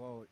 Well,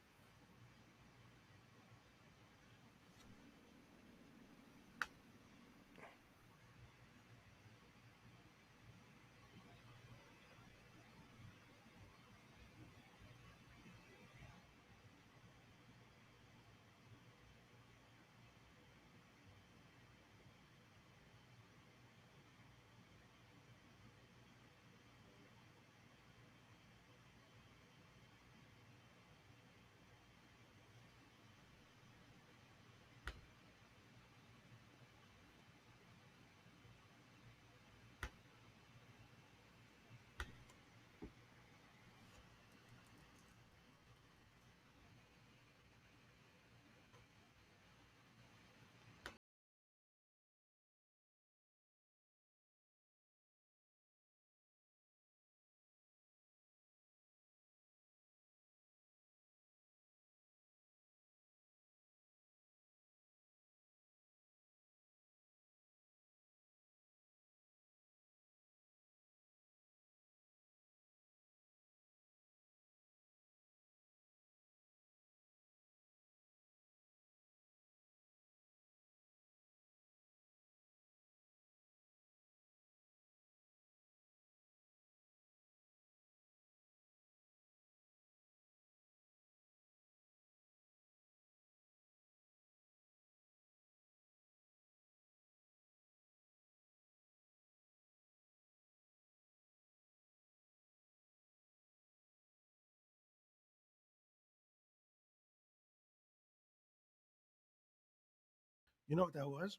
You know what that was?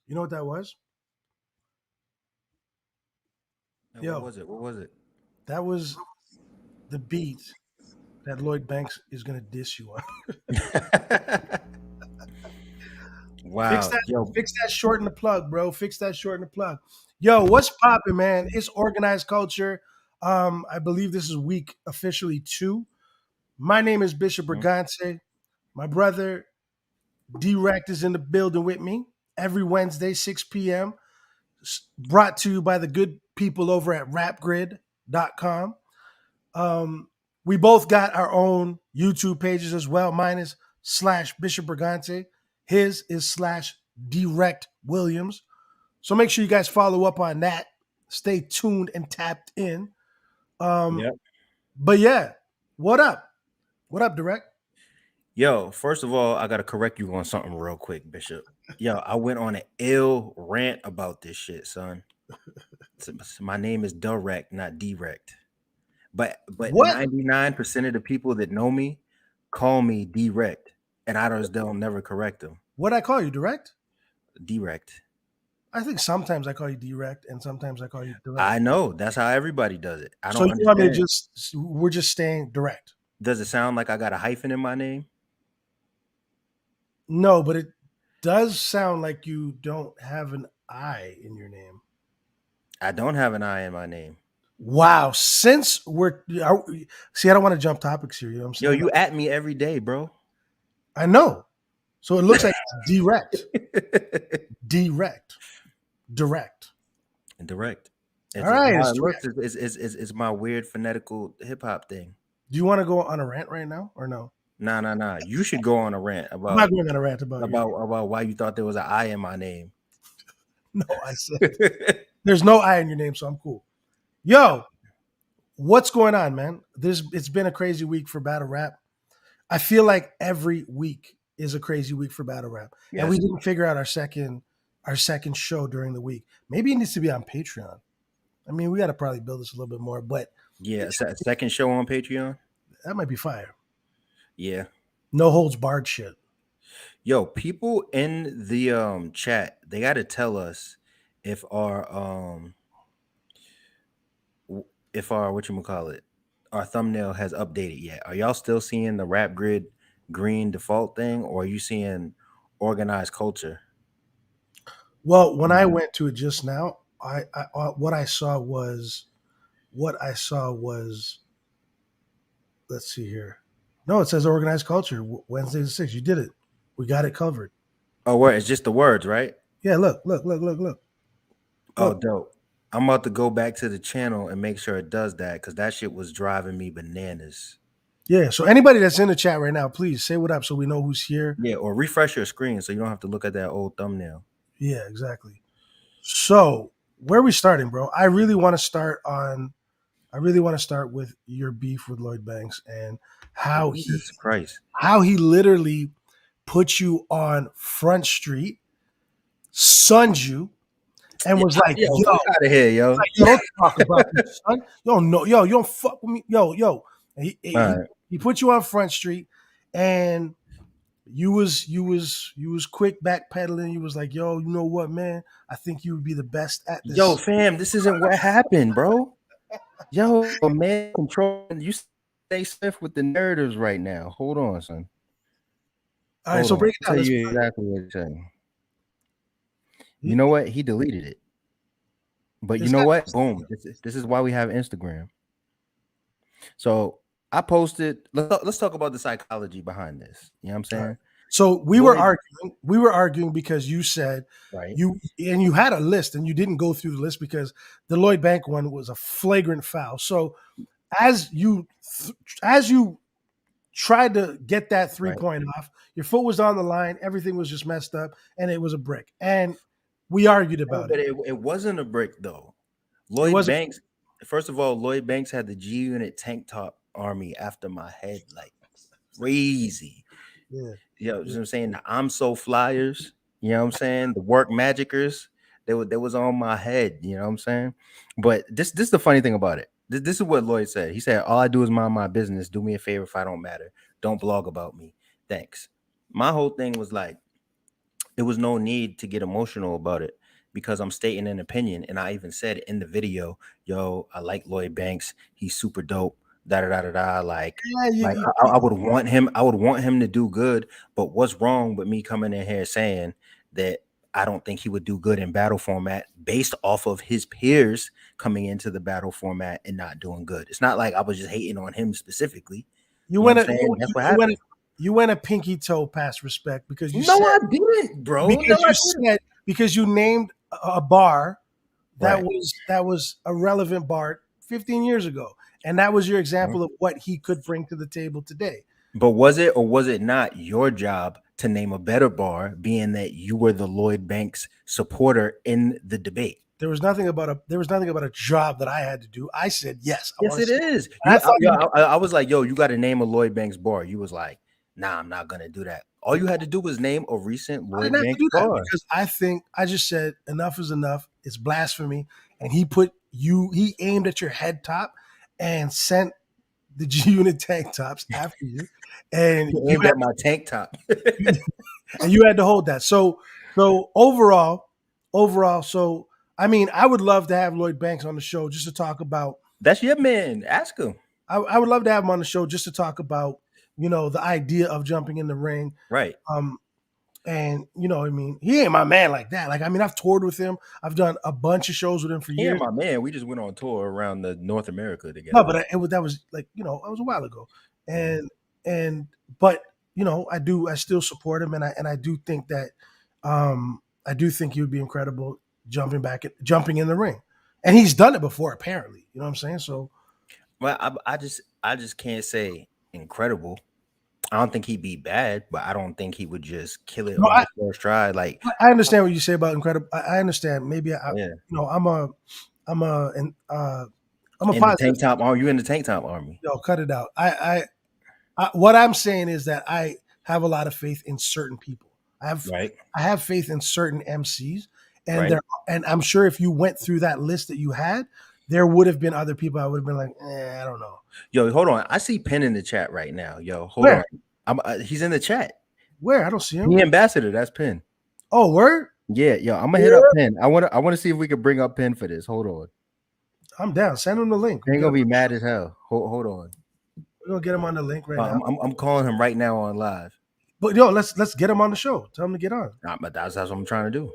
You know what that was? what Yo, was it? What was it? that was the beat that Lloyd Banks is gonna diss you on. Fix Wow, that. yo, Fix that short in the plug, bro. Fix that short in the plug. Yo, what's popping, man? It's organized culture. I believe this is week officially 2. My name is Bishop mhm. Brigante. My brother Drect is in the building with me every Wednesday, 6 p.m. Brought to you by the good people over at rapgrid.com. Um, we both got our own YouTube pages as well. Mine is slash Bishop Brigante. His is slash Direct Williams. So make sure you guys follow up on that. Stay tuned and tapped in. Um, Yep. but yeah, what up? What up, Direct? Yo, first of all, I gotta correct you on something real quick, Bishop. Yo, I went on an ill rant about this shit, son. My name is Direct, not Direct. But What? 99% of the people that know me call me Direct, and I just don't never correct them. What I call you, Direct? Direct. I think sometimes I call you Direct and sometimes I call you Direct. I know that's how everybody does it. I So don't you want me to understand. just, we're just staying Direct. Does it sound like I got a hyphen in my name? No, but it does sound like you don't have an I in your name. I don't have an I in my name. Wow. Since see, I don't want to jump topics here. You know what I'm Yo, saying? you at me every day, bro. I know. So it looks like it's direct, direct. Direct. All It's just right, how it's it looks. direct. Is my weird phonetical hip hop thing. Do you want to go on a rant right now or no? Nah, nah, nah. You should go on a rant I'm not going on a rant about your name. about why you thought there was an I in my name. No, I said there's no I in your name, so I'm cool. Yo, what's going on, man? It's been a crazy week for battle rap. I feel like every week is a crazy week for battle rap, and we Yes. didn't figure out our second show during the week. Maybe it needs to be on Patreon. I mean, we got to probably build this a little bit more, but Yeah. Second show on Patreon. that might be fire. Yeah. No holds barred shit. Yo, people in the chat, they got to tell us if our if our what you call it, our thumbnail has updated yet. Are y'all still seeing the rap grid green default thing, or are you seeing organized culture? Well, when I went to it just now, what I saw was let's see here. No, it says organized culture Wednesday the 6th. You did it. We got it covered. Oh, where it's just the words, right? Yeah, look. Oh, Look. dope. I'm about to go back to the channel and make sure it does that because that shit was driving me bananas. Yeah. So anybody that's in the chat right now, please say what up so we know who's here. Yeah, or refresh your screen so you don't have to look at that old thumbnail. Yeah, exactly. So where are we starting, bro? I really want to start with your beef with Lloyd Banks and Jesus Christ. how he literally put you on Front Street, sunned you, and was like, Yo, yo, fuck out of here, yo. like, yo, don't talk about me, son. You don't know, yo, you don't fuck with me, yo. And All right. he put you on Front Street, and you was quick backpedaling. You was like, yo, you know what, man? I think you would be the best at this. Yo, fam, this isn't what happened, bro. Yo, man, control. You stay stiff with the narratives right now. Hold on, son. All right, so break it I'll down. tell you exactly what you're saying. You know what? He deleted it. But you know what? Boom. This is why we have Instagram. So I posted. Let's talk about the psychology behind this. You know what I'm saying? Right. So we were arguing because you said right. you had a list and you didn't go through the list because the Lloyd Bank one was a flagrant foul. So as you tried to get that 3-point off, your foot was on the line, everything was just messed up, and it was a brick. And we argued about it. But it wasn't a brick though. Lloyd Banks, first of all, Lloyd Banks had the G Unit tank top army after my head like crazy. Yeah. You know what I'm saying? The I'm So Flyers, you know what I'm saying? The Work Magicers, they was on my head, you know what I'm saying? But this is the funny thing about it. This is what Lloyd said. He said, all I do is mind my business. Do me a favor if I don't matter. Don't blog about me. Thanks. My whole thing was like, there was no need to get emotional about it because I'm stating an opinion. And I even said in the video, yo, I like Lloyd Banks. He's super dope. Da da da da da. Like, I would want him. I would want him to do good. But what's wrong with me coming in here saying that I don't think he would do good in battle format based off of his peers coming into the battle format and not doing good? It's not like I was just hating on him specifically. You went a pinky toe past respect because you I didn't, bro. Because you named a bar that was a relevant bar 15 years ago. And that was your example of what he could bring to the table today. But was it or was it not your job to name a better bar, being that you were the Lloyd Banks supporter in the debate? There was nothing about a job that I had to do. I said yes. Yes, it is. I was like, yo, you got to name a Lloyd Banks bar. You was like, nah, I'm not gonna do that. All you had to do was name a recent Lloyd Banks bar. Because I just said enough is enough. It's blasphemy. And he aimed at your head top and sent the G Unit tank tops after you. And you aimed at my tank top. And you had to hold that. So overall, so I mean, I would love to have Lloyd Banks on the show just to talk about. That's your man. Ask him. I would love to have him on the show just to talk about, the idea of jumping in the ring. Right. And I mean, he ain't my man like that. Like, I mean, I've toured with him. I've done a bunch of shows with him for years. He ain't my man. We just went on tour around the North America together. No, but that was like, that was a while ago. But I still support him, and I do think that he would be incredible jumping in the ring. And he's done it before, apparently. You know what I'm saying? So well, I just can't say incredible. I don't think he'd be bad, but I don't think he would just kill it on the first try. Like, I understand what you say about incredible. I understand. Maybe I'm a positive. Tank top army. You in the tank top army? Yo, cut it out. I what I'm saying is that I have a lot of faith in certain people. I have faith in certain MCs, and and I'm sure if you went through that list that you had, there would have been other people I would have been like, I don't know. Yo, hold on. I see Penn in the chat right now. Yo, hold on. He's in the chat. Where? I don't see him. The ambassador. That's Penn. Oh, word? Yeah, yo. I'm gonna hit up Penn. I want to see if we can bring up Penn for this. Hold on. I'm down. Send him the link. They're gonna be mad as hell. Hold on. We're gonna get him on the link right now. I'm calling him right now on live. But yo, let's get him on the show. Tell him to get on. Nah, but that's what I'm trying to do.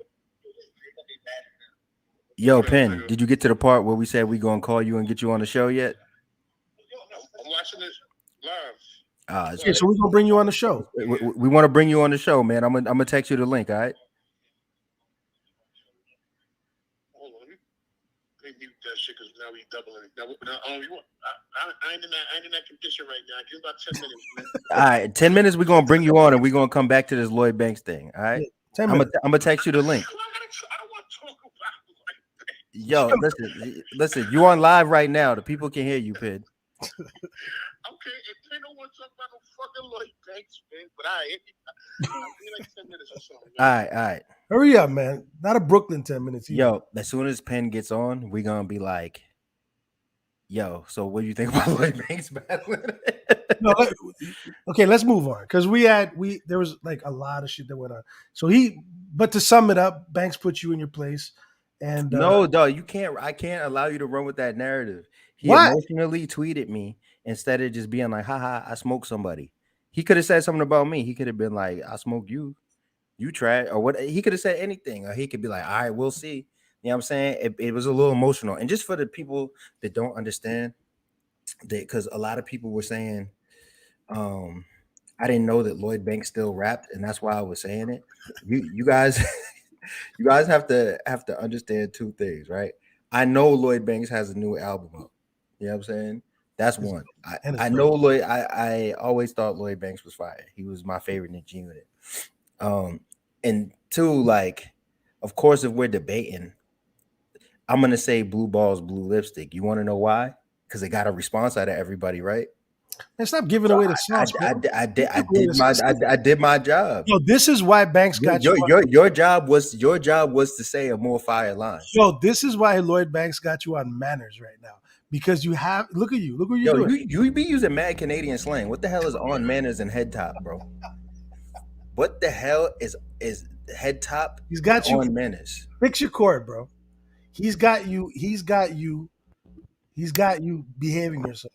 Yo, Penn, did you get to the part where we said we gonna call you and get you on the show yet? I'm watching this live. So we're gonna bring you on the show. We want to bring you on the show, man. I'm gonna text you the link. All right. Hold on. Let me mute that. that shit because now we doubling it. Now, you want, I ain't in that condition right now. Give about 10 minutes, man. All right, 10 minutes. We're gonna bring you on, and we're gonna come back to this Lloyd Banks thing. All right, 10 I'm minutes. gonna text you the link. I don't want to talk about Lloyd Yo, Banks. listen. You on live right now. The people can hear you, Pid. Okay, if they don't want to talk about no fucking Lloyd Banks, man, but I'll be like 10 minutes or so. All right. Hurry up, man. Not a Brooklyn 10 minutes either. Yo, as soon as Penn gets on, we're gonna be like, yo, so what do you think about Lloyd Banks battling? No, okay, let's move on. Because there was like a lot of shit that went on. But to sum it up, Banks put you in your place. And no, dog, I can't allow you to run with that narrative. He What? emotionally tweeted me instead of just being like, haha, I smoked somebody. He could have said something about me. He could have been like, I smoked you. You tried, or what? He could have said anything, or he could be like, all right, we'll see. You know what I'm saying? It was a little emotional. And just for the people that don't understand, because a lot of people were saying, I didn't know that Lloyd Banks still rapped, and that's why I was saying it. You guys, you guys have to understand two things, right? I know Lloyd Banks has a new album out. You know what I'm saying? That's one. I know Lloyd. I always thought Lloyd Banks was fire. He was my favorite in G Unit. And two, like, of course, if we're debating, I'm gonna say blue balls, blue lipstick. You want to know why? Because it got a response out of everybody, right? And stop giving away the sauce. I did my job. Yo, this is why Banks got your job was to say a more fire line. Yo, this is why Lloyd Banks got you on manners right now. Because you have look what you're doing. You be using mad Canadian slang. What the hell is on manners and head top, bro? What the hell is head top? He's got you on manners. Fix your cord, bro. He's got you behaving yourself.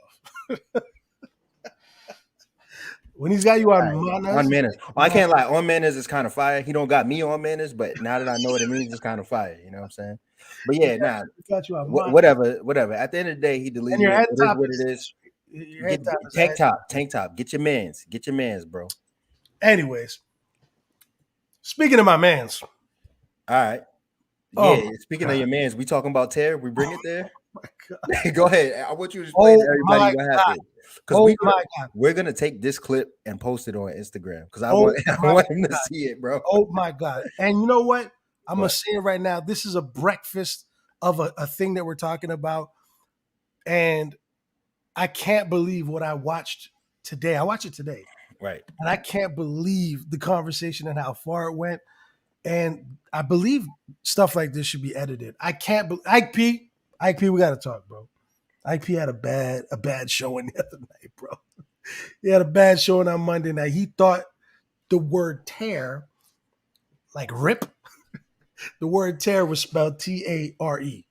When he's got you on manners. Well, I can't lie. On manners is kind of fire. He don't got me on manners, but now that I know what it means, it's kind of fire. You know what I'm saying? But yeah, got you on whatever. At the end of the day, he deleted it. It is what it is. Tank top. Get your mans, bro. Anyways, speaking of my mans. All right. Yeah, speaking of your mans, we talking about Tear. We bring it there. Oh my God. Go ahead. I want you to explain to everybody what happened. Because we're gonna take this clip and post it on Instagram because I want him to see it, bro. Oh my God! And you know what? I'm gonna say it right now. This is a breakfast of a thing that we're talking about, and I can't believe what I watched today. I watched it today, right? And I can't believe the conversation and how far it went. And I believe stuff like this should be edited. I can't believe Ike P, we gotta talk, bro. Ike P had a bad showing the other night, bro. He had a bad showing on Monday night. He thought the word tear, like rip, the word tear was spelled T-A-R-E.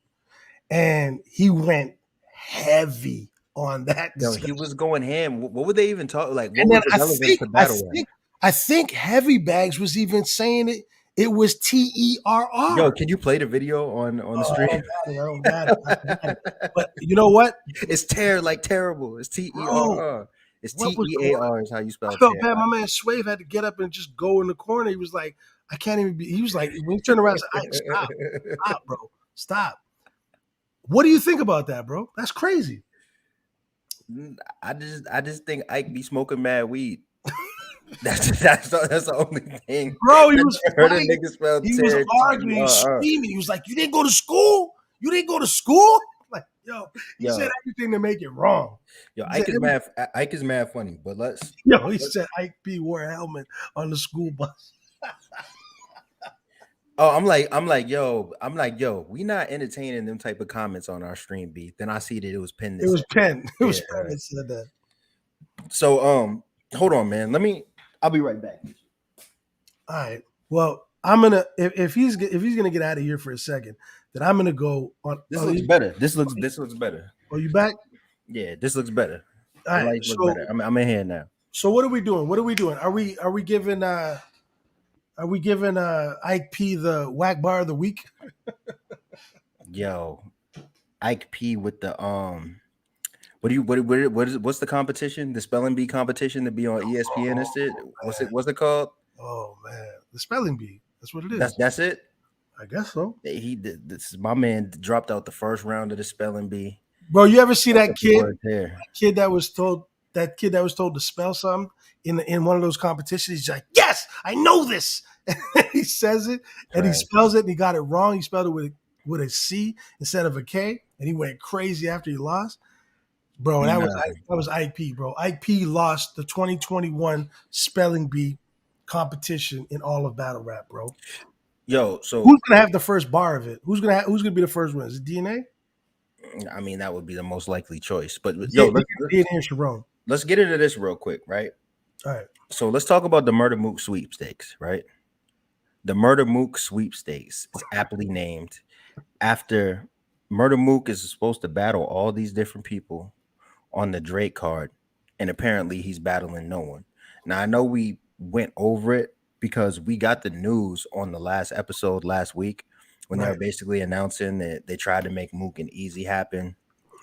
And he went heavy on that. Yo, he was going ham. What would they even talk like? What was the relevance to battle? I think Heavy Bags was even saying it was T-E-R-R. Yo, can you play the video on the stream? I don't got it. But you know what? It's tear like terrible. It's T-E-R-R. It's T-E-A-R is how you spell it. I felt bad. My man Swave had to get up and just go in the corner. He was like, I can't even be. He was like, when he turned around, I said, stop, bro. Stop. What do you think about that, bro? That's crazy. I just think Ike be smoking mad weed. That's the only thing, bro. He was arguing, screaming. He was like, "You didn't go to school? You didn't go to school?" Like, he said everything to make it wrong. Yo, Ike is mad funny, but let's. He said Ike P wore a helmet on the school bus. Oh, I'm like, yo, we not entertaining them type of comments on our stream, B. Then I see that it was Penn. It was Penn that said that. So, hold on, man. I'll be right back. All right. Well, I'm gonna if he's gonna get out of here for a second, then I'm gonna go on. This looks better. This looks better. Oh, you back? Yeah, this looks better. All right. Better. I'm in here now. So what are we doing? Are we giving Ike P the whack bar of the week? Yo, Ike P with the what's the competition? The spelling bee competition to be on ESPN and shit. What's it called? Oh man, the spelling bee. That's what it is. That's it. I guess so. He did this. My man dropped out the first round of the spelling bee. Bro, you ever see Fucked that up the kid? words here. Kid that was told to spell something in one of those competitions. He's like, "Yes, I know this." He says it and he Trash. spells it and he got it wrong. He spelled it with a C instead of a K, and he went crazy after he lost. Bro, Nah. that was IP, bro. IP lost the 2021 spelling bee competition in all of battle rap, bro. Yo, so Who's gonna have the first bar of it? Who's gonna be the first one? Is it DNA? I mean that would be the most likely choice. But yo, DNA and Sharon. let's get into this real quick, right? All right. So let's talk about the Murder Mook sweepstakes, right? The Murder Mook sweepstakes is aptly named after Murder Mook is supposed to battle all these different people on the Drake card, and apparently he's battling no one. Now I know we went over it because we got the news on the last episode last week when they were Right. basically announcing that they tried to make Mook and Easy happen,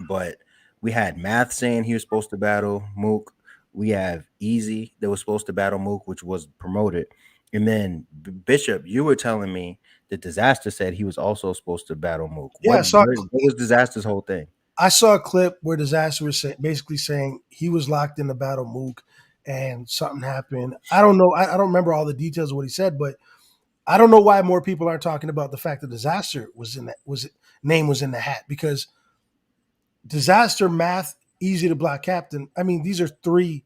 but we had Math saying he was supposed to battle Mook. We have Easy that was supposed to battle Mook, which was promoted, and then Bishop, you were telling me that Disaster said he was also supposed to battle Mook. Yeah, What was Disaster's whole thing? I saw a clip where Disaster was basically saying he was locked in the battle Mook and something happened. I don't know. I don't remember all the details of what he said, but I don't know why more people aren't talking about the fact that Disaster name was in the hat, because Disaster, Math, Easy to Block Captain. I mean, these are three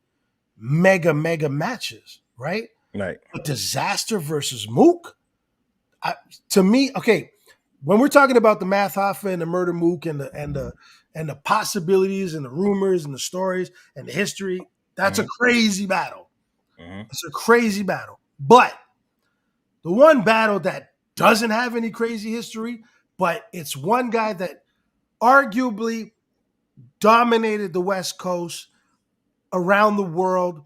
mega matches, right? Right. But Disaster versus Mook, to me, okay. When we're talking about the Math Hoffa and the Murder Mook and the possibilities and the rumors and the stories and the history, that's a crazy battle. It's a crazy battle. But the one battle that doesn't have any crazy history, but it's one guy that arguably dominated the West Coast, around the world,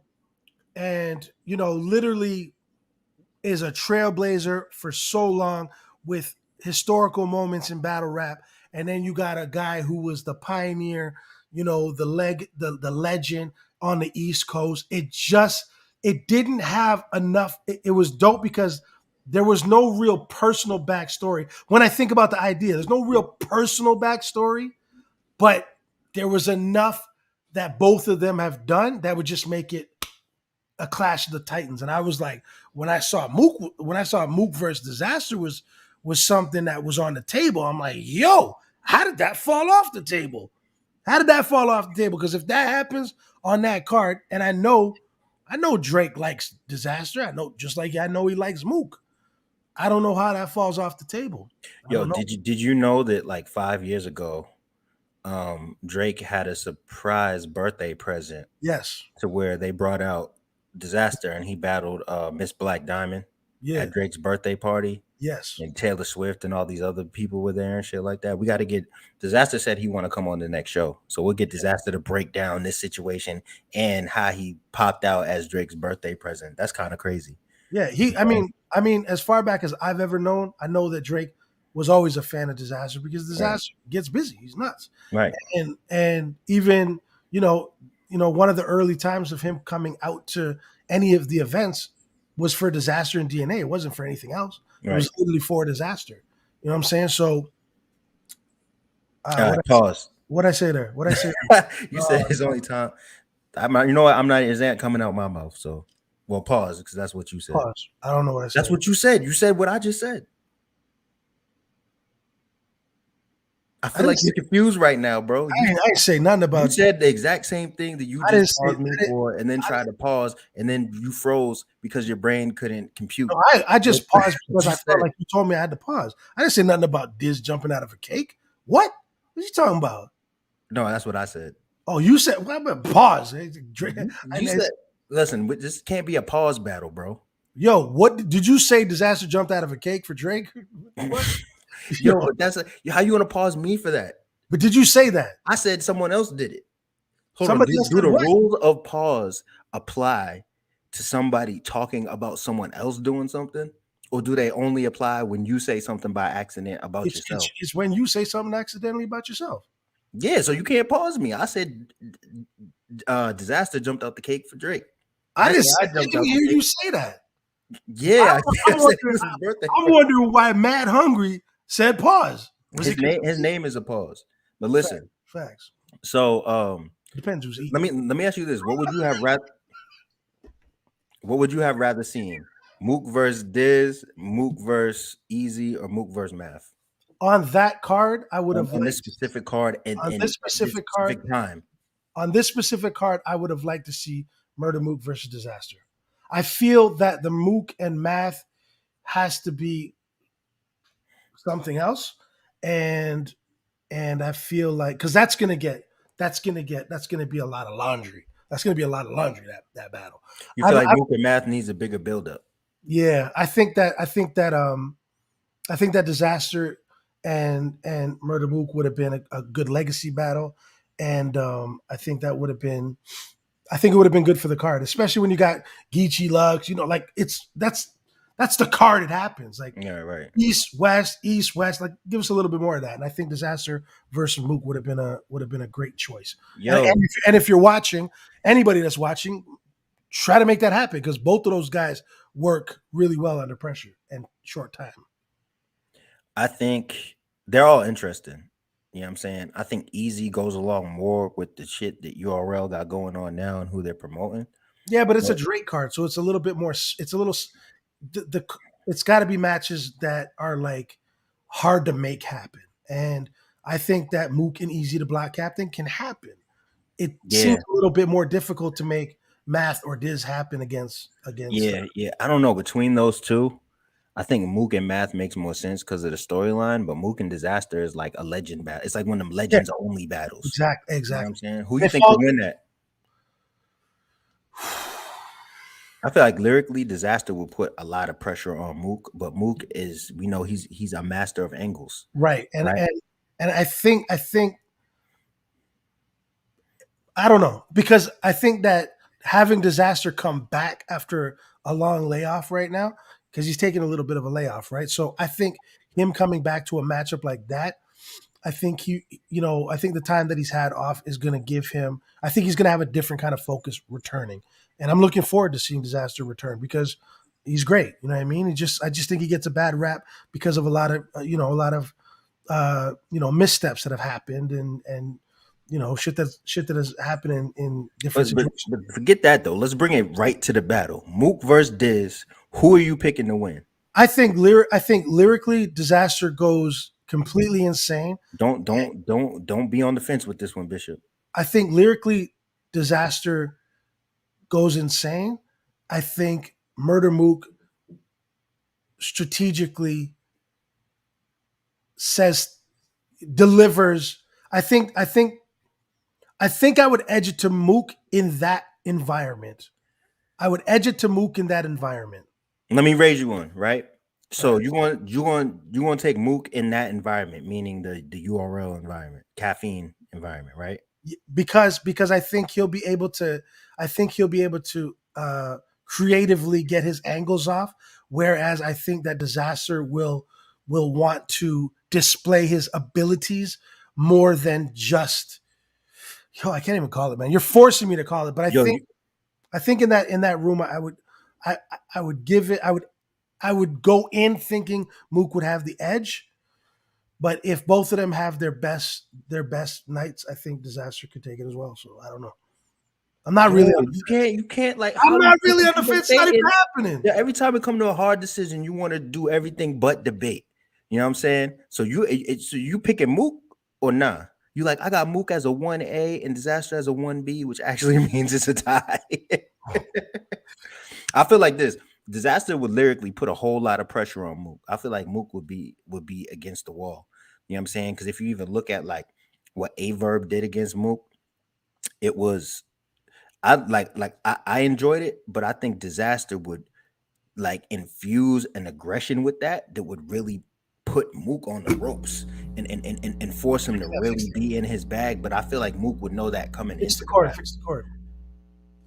and literally is a trailblazer for so long with historical moments in battle rap. And then you got a guy who was the pioneer, the legend on the East Coast. It didn't have enough. It was dope because there was no real personal backstory. When I think about the idea, there's no real personal backstory, but there was enough that both of them have done that would just make it a clash of the Titans. And I was like, when I saw Mook versus Disaster was something that was on the table, I'm like, yo, how did that fall off the table? How did that fall off the table? Because if that happens on that card, and I know Drake likes Disaster, I know, just like I know he likes Mook. I don't know how that falls off the table. Yo, did you know that like 5 years ago, Drake had a surprise birthday present? Yes. To where they brought out Disaster and he battled Miss Black Diamond at Drake's birthday party. Yes. And Taylor Swift and all these other people were there and shit like that. We got to get Disaster said he want to come on the next show. So we'll get Disaster to break down this situation and how he popped out as Drake's birthday present. That's kind of crazy. Yeah, I mean, as far back as I've ever known, I know that Drake was always a fan of Disaster because Disaster gets busy. He's nuts. Right. And even, one of the early times of him coming out to any of the events was for Disaster and DNA. It wasn't for anything else. Right. It was literally for Disaster. You know what I'm saying? So pause. What'd I say there? You said it's only time. You know what? I'm not, it ain't coming out my mouth. So, well, pause, because that's what you said. Pause. I don't know what I said. That's what you said. You said what I just said. I feel like you're confused right now, bro. I didn't say nothing about. You said the exact same thing that you just paused me for, and then tried to pause, and then you froze because your brain couldn't compute. No, I just paused because I felt like you told me I had to pause. I didn't say nothing about Diz jumping out of a cake. What? What are you talking about? No, that's what I said. Oh, you said what about pause? You said, listen, this can't be a pause battle, bro. Yo, what did you say? Disaster jumped out of a cake for Drake? What? Yo, but how you want to pause me for that? But did you say that? I said someone else did it. Hold on. Do the rules of pause apply to somebody talking about someone else doing something? Or do they only apply when you say something by accident about yourself? It's when you say something accidentally about yourself. Yeah, so you can't pause me. I said Disaster jumped out the cake for Drake. I didn't hear you say that. Yeah, I'm I said it wondering, was his birthday. I'm wondering why Mad Hungry said pause. Was His it name, his name is a pause. But listen, facts? so Depends who's let eating. me ask you this: what would you have rather seen? Mook versus Diz, Mook versus Easy, or Mook versus Math On that card, I would have on this liked specific card and on this at this specific card. specific time? On this specific card, I would have liked to see Murder Mook versus Disaster. I feel that the Mook and Math has to be something else, and I feel like because that's gonna be a lot of laundry. That's gonna be a lot of laundry that battle. You feel like I Mook and Math needs a bigger buildup? yeah, I think that Disaster and Murder Mook would have been a good legacy battle, and I think that would have been. I think it would have been good for the card, especially when you got Geechee Lux. You know, like that's the card. It happens like Yeah, right. East West. Like give us a little bit more of that. And I think Disaster versus Mook would have been a great choice. Yo, And if you're watching, anybody that's watching, try to make that happen because both of those guys work really well under pressure and short time. I think they're all interesting. You know what I'm saying? I think Easy goes along more with the shit that URL got going on now and who they're promoting. Yeah, but it's a But Drake card, so it's a little bit more. It's a little. The it's got to be matches that are like hard to make happen, and I think that Mook and Easy to Block Captain can happen. It yeah, seems a little bit more difficult to make Math or Diz happen against. yeah. I don't know. Between those two, I think Mook and Math makes more sense because of the storyline, but Mook and Disaster is like a legend battle. It's like one of them Yeah, legends only battles. You know what I'm exactly. saying? Who you It think could falls. win that? I feel like lyrically, Disaster will put a lot of pressure on Mook, but Mook is, we know he's a master of angles, Right, right? and I think I don't know because I think that having Disaster come back after a long layoff right now because he's taking a little bit of a layoff, right? So I think him coming back to a matchup like that, I think I think the time that he's had off is going to give him. I think he's going to have a different kind of focus returning, and I'm looking forward to seeing Disaster return because he's great. You know what I mean? I just think he gets a bad rap because of a lot of missteps that have happened and shit that has happened in different situations. But forget that though. Let's bring it right to the battle. Mook versus Diz. Who are you picking to win? I think lyrically, Disaster goes completely insane. Don't be on the fence with this one, Bishop. I think lyrically, Disaster goes insane. I think Murder Mook strategically says delivers. I think I would edge it to Mook in that environment. I would edge it to Mook in that environment. Let me raise you one, right? All So right. you want to take Mook in that environment, meaning the URL environment, caffeine environment, right? Because I think he'll be able to creatively get his angles off. Whereas I think that Disaster will want to display his abilities more than just I can't even call it, man. You're forcing me to call it, but Yo, I think in that room I I would give it I would go in thinking Mook would have the edge. But if both of them have their best nights, I think Disaster could take it as well. So I don't know. I'm not really. yo, you can't like I'm how not you really on the keep fence. It's not even debating. happening. Yeah, every time it come to a hard decision, you want to do everything but debate. You know what I'm saying? So so you picking Mook or nah? You like I got Mook as a 1A and Disaster as a 1B, which actually means it's a tie. I feel like this Disaster would lyrically put a whole lot of pressure on Mook. I feel like Mook would be against the wall. You know what I'm saying? Because if you even look at like what A Verb did against Mook, it was I enjoyed it, but I think Disaster would like infuse an aggression with that would really put Mook on the ropes and force him to really be in his bag. But I feel like Mook would know that coming Fix into the the cord. battle. Fix the cord.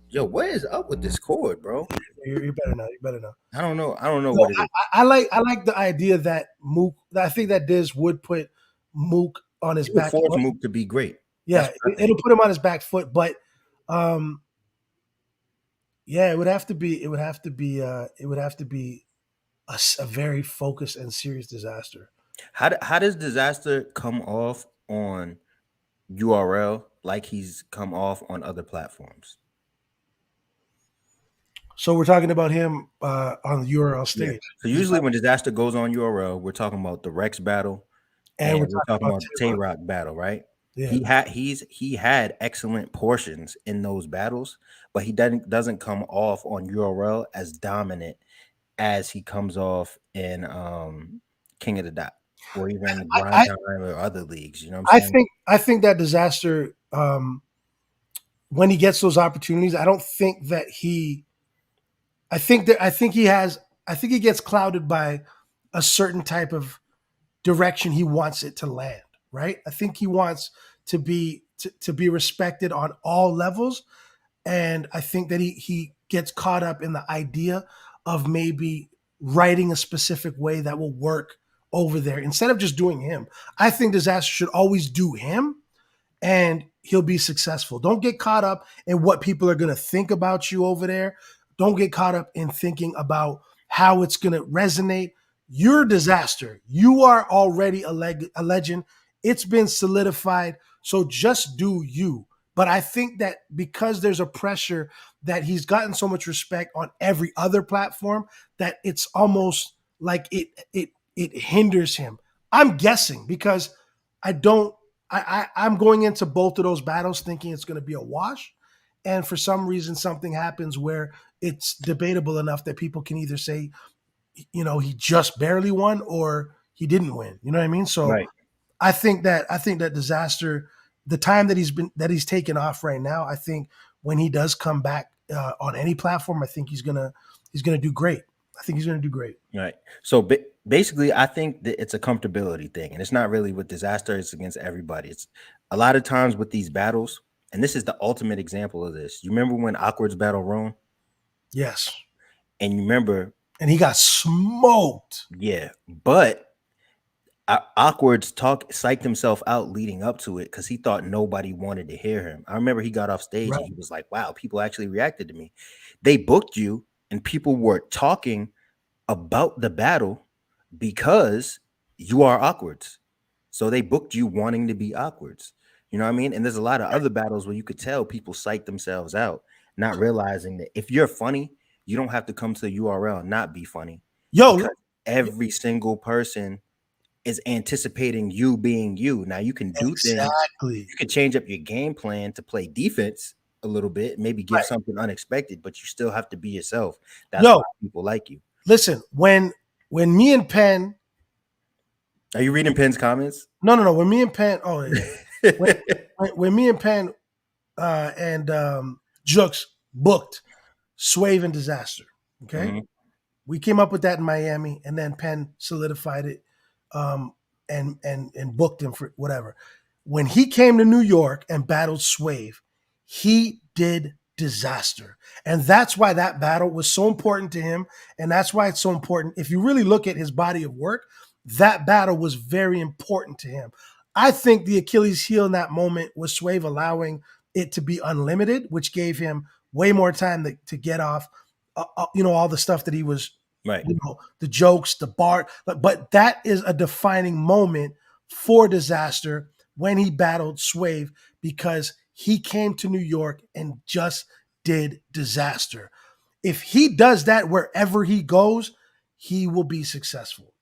Yo, what is up with this cord, bro? You better know. You better know. I don't know. I don't know No, what it is. I like the idea that Mook. I think that Diz would put Mook on his It would back force foot. Mook to be great. Yeah, That's what I think. it'll put him on his back foot. But um, Yeah, it would have to be. It would have to be. It would have to be a very focused and serious disaster. How does Disaster come off on URL like he's come off on other platforms? So we're talking about him on the URL Yeah. stage. So He's usually not, when Disaster goes on URL, we're talking about the Rex battle and and we're we're talking talking about about the Tay Tay-Rock. Rock battle, right? Yeah, He had excellent portions in those battles, but he doesn't come off on URL as dominant as he comes off in King of the Dot or even I, Grind I, Time or other leagues. You know what I'm I saying? think I think that disaster when he gets those opportunities, I don't think that he. I think he has. I think he gets clouded by a certain type of direction he wants it to land. Right. I think he wants to be respected on all levels, and I think that he gets caught up in the idea of maybe writing a specific way that will work over there instead of just doing him. I think disaster should always do him and he'll be successful. Don't get caught up in what people are going to think about you over there. Don't get caught up in thinking about how it's going to resonate. You're a disaster. You are already a legend. It's been solidified. So just do you. But I think that because there's a pressure that he's gotten so much respect on every other platform that it's almost like it hinders him. I'm guessing because I don't I'm going into both of those battles thinking it's going to be a wash. And for some reason, something happens where it's debatable enough that people can either say, he just barely won or he didn't win. You know what I mean? So Right. I think that disaster, the time that he's taken off right now, I think when he does come back on any platform, I think he's gonna do great. I think he's gonna do great. Right. So basically, I think that it's a comfortability thing, and it's not really with Disaster. It's against everybody. It's a lot of times with these battles, and this is the ultimate example of this. You remember when Awkward's battle Rome, Yes, and you remember, and he got smoked. yeah, but Awkward's psyched himself out leading up to it because he thought nobody wanted to hear him. I remember he got off stage Right. and he was like, "Wow, people actually reacted to me. They booked you, and people were talking about the battle because you are Awkwards. So they booked you wanting to be Awkwards. You know what I mean? And there's a lot of other battles where you could tell people psych themselves out, not realizing that if you're funny, you don't have to come to the URL and not be funny Yo, because every single person is anticipating you being you. Now you can do things, exactly. you can change up your game plan to play defense a little bit, maybe give Right. something unexpected, but you still have to be yourself. That's why Yo, people like you. listen, when me and Penn, Are you reading Penn's comments? no, when me and Penn, oh yeah, when me and Penn and Jux booked Swave and Disaster, okay, Mhm. we came up with that in Miami, and then Penn solidified it, um, and booked him for whatever. When he came to New York and battled Swave, he did disaster, and that's why that battle was so important to him, and that's why it's so important. If you really look at his body of work, that battle was very important to him. I think the Achilles heel in that moment was Swave allowing it to be unlimited, which gave him way more time to get off, all the stuff that he was, Right. the jokes, the bar. But that is a defining moment for Disaster when he battled Swave because he came to New York and just did disaster. If he does that wherever he goes, he will be successful.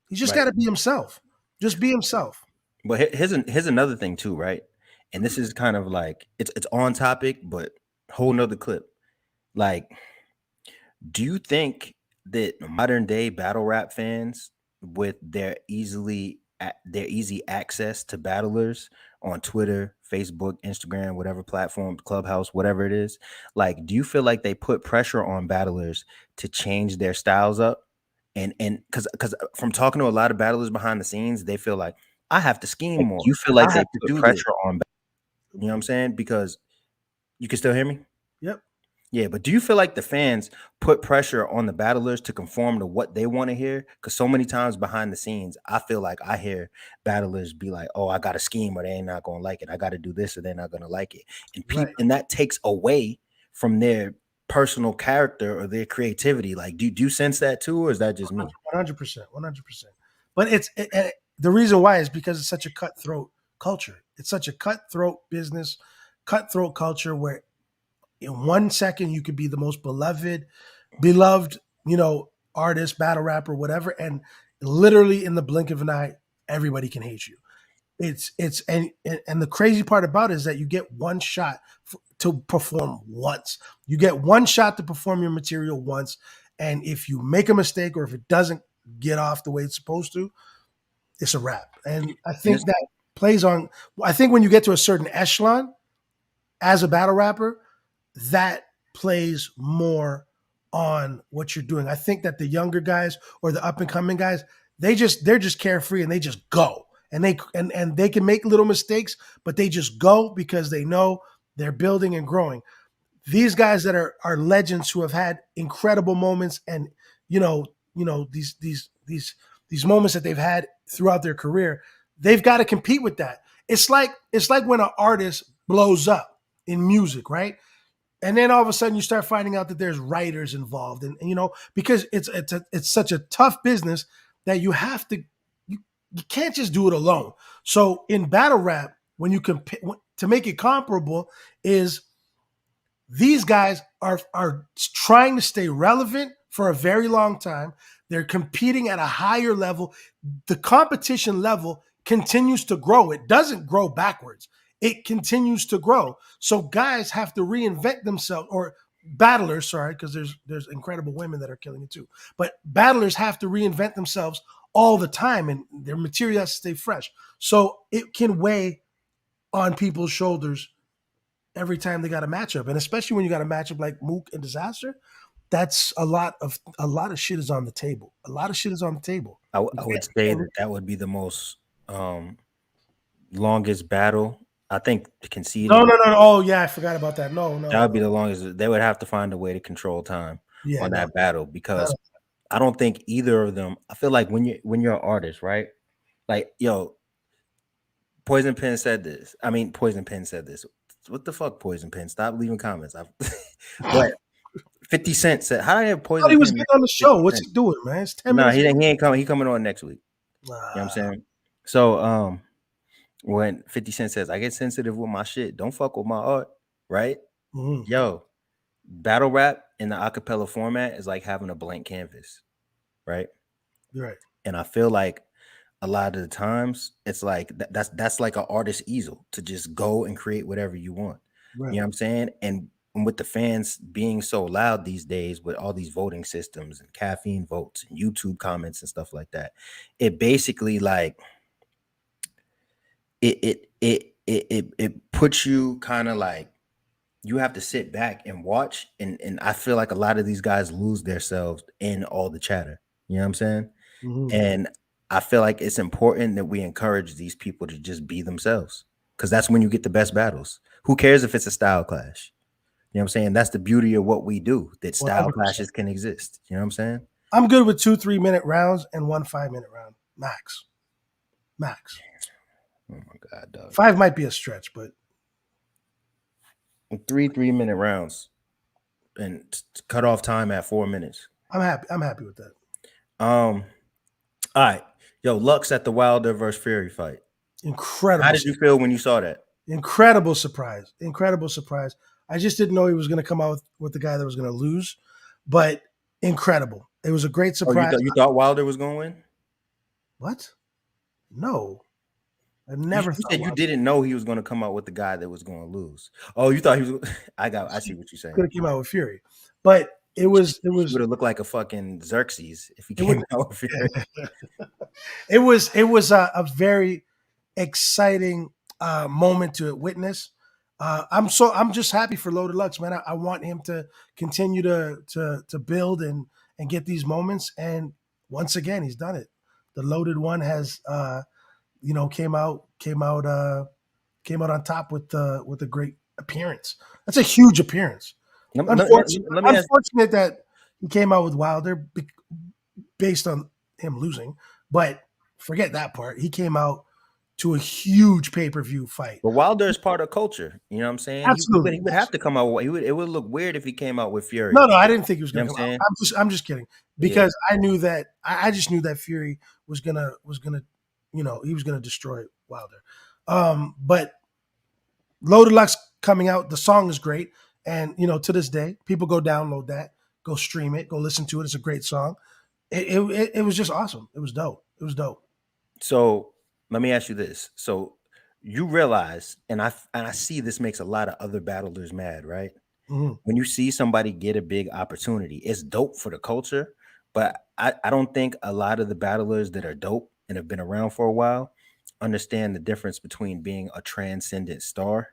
He's just Right. got to be himself. Just be himself. But here's another thing too, right? And this is kind of like it's on topic, but whole nother clip. Like, do you think that modern day battle rap fans, with their easy access to battlers on Twitter, Facebook, Instagram, whatever platform, Clubhouse, whatever it is, like, do you feel like they put pressure on battlers to change their styles up? And because from talking to a lot of battlers behind the scenes, they feel like I have to scheme Like, more. do you feel I like they have to put do this. pressure on? You know what I'm saying? Because you can still hear me? Yep. Yeah, but do you feel like the fans put pressure on the battlers to conform to what they want to hear? Because so many times behind the scenes, I feel like I hear battlers be like, "Oh, I got a scheme, or they ain't not gonna like it. I got to do this, or they're not gonna like it," and Right. and that takes away from their personal character or their creativity. Like, do you sense that too, or is that just me? 100%, 100%. But the reason why is because it's such a cutthroat culture. It's such a cutthroat business, cutthroat culture where in 1 second you could be the most beloved, artist, battle rapper, whatever, and literally in the blink of an eye, everybody can hate you. It's and the crazy part about it is that you get one shot to perform once. You get one shot to perform your material once, and if you make a mistake or if it doesn't get off the way it's supposed to, it's a wrap. And I And think it's, that plays on. I think when you get to a certain echelon as a battle rapper, that plays more on what you're doing. I think that the younger guys or the up and coming guys, they're just carefree and they just go. And they can make little mistakes, but they just go because they know they're building and growing. These guys that are legends who have had incredible moments and these moments that they've had throughout their career, they've got to compete with that. It's like when an artist blows up in music, right? And then all of a sudden you start finding out that there's writers involved, and because it's such a tough business that you can't just do it alone. So in battle rap, when you compare to make it comparable, is these guys are trying to stay relevant for a very long time. They're competing at a higher level. The competition level continues to grow. It doesn't grow backwards. It continues to grow. So guys have to reinvent themselves, or battlers, sorry, because there's incredible women that are killing it too. But battlers have to reinvent themselves all the time, and their material has to stay fresh. So it can weigh on people's shoulders every time they got a matchup, and especially when you got a matchup like Mook and Disaster. That's a lot of shit is on the table. A lot of shit is on the table. I would say that would be the most longest battle. I think No, conceding no, no, no. Oh yeah, I forgot about that. No, that no, would be no. the longest. They would have to find a way to control time Yeah, on no. that battle because No. I don't think either of them. I feel like when you're an artist, right? Like, yo, Poison Pen said this. I mean, Poison Pen said this. What the fuck, Poison Pen? Stop leaving comments. But 50 Cent said, "How did I have I thought Poison he was Pen?" getting mention on the 50 show. What's Cent? he doing, man? It's 10 No, minutes. he ain't coming. He coming on next week. You know what I'm saying? So, when 50 Cent says, "I get sensitive with my shit, don't fuck with my art," right? Mhm. Yo, battle rap in the acapella format is like having a blank canvas, right? You're right. And I feel like a lot of the times it's like that's like an artist easel to just go and create whatever you want. You Right. know what I'm saying? And with the fans being so loud these days with all these voting systems and caffeine votes and YouTube comments and stuff like that, it basically like it puts you kind of like you have to sit back and watch, and I feel like a lot of these guys lose themselves in all the chatter. You know what I'm saying? Mhm. And I feel like it's important that we encourage these people to just be themselves, because that's when you get the best battles. Who cares if it's a style clash? You know what I'm saying? That's the beauty of what we do, that style 100%. clashes can exist. You know what I'm saying? I'm good with 2 3-minute rounds and 1 5-minute round max. Max. Oh my god, dog. 5 might be a stretch, but Three 3-minute rounds and cut off time at 4 minutes. I'm happy. I'm happy with that. All right. Yo, Lux at the Wilder versus Fury fight. Incredible. How did you feel when you saw that? Incredible surprise. Incredible surprise. I just didn't know he was going to come out with the guy that was going to lose, but incredible. It was a great Oh, surprise. you thought Wilder was going to win? What? No. I You never thought said you didn't know he was going to come out with the guy that was going to lose. Oh, you thought he was. I see what you're saying. could have came out with Fury. But it was He would have looked like a fucking Xerxes if he It was- came out with Fury. it was a very exciting moment to witness. I'm just happy for Loaded Lux, man. I want him to continue to build and get these moments. And once again, he's done it. The Loaded one has came out on top with a great appearance. That's a huge appearance. Let me ask. Unfortunate that he came out with Wilder based on him losing, but forget that part. He came out to a huge pay-per-view fight. But Wilder is part of culture. You know what I'm saying? He Absolutely. would have to come out. It would look weird if he came out with Fury. No, I didn't think he was You know going to what I'm come out. saying? I'm just kidding Yeah. because I knew that I just knew that Fury was gonna he was gonna destroy Wilder. But Loaded Luck's coming out. The song is great, and to this day, people go download that, go stream it, go listen to it. It's a great song. It was just awesome. It was dope. It was dope. So let me ask you this. So you realize, and I see this makes a lot of other battlers mad, right? hmm When you see somebody get a big opportunity, it's dope for the culture. But I don't think a lot of the battlers that are dope and have been around for a while understand the difference between being a transcendent star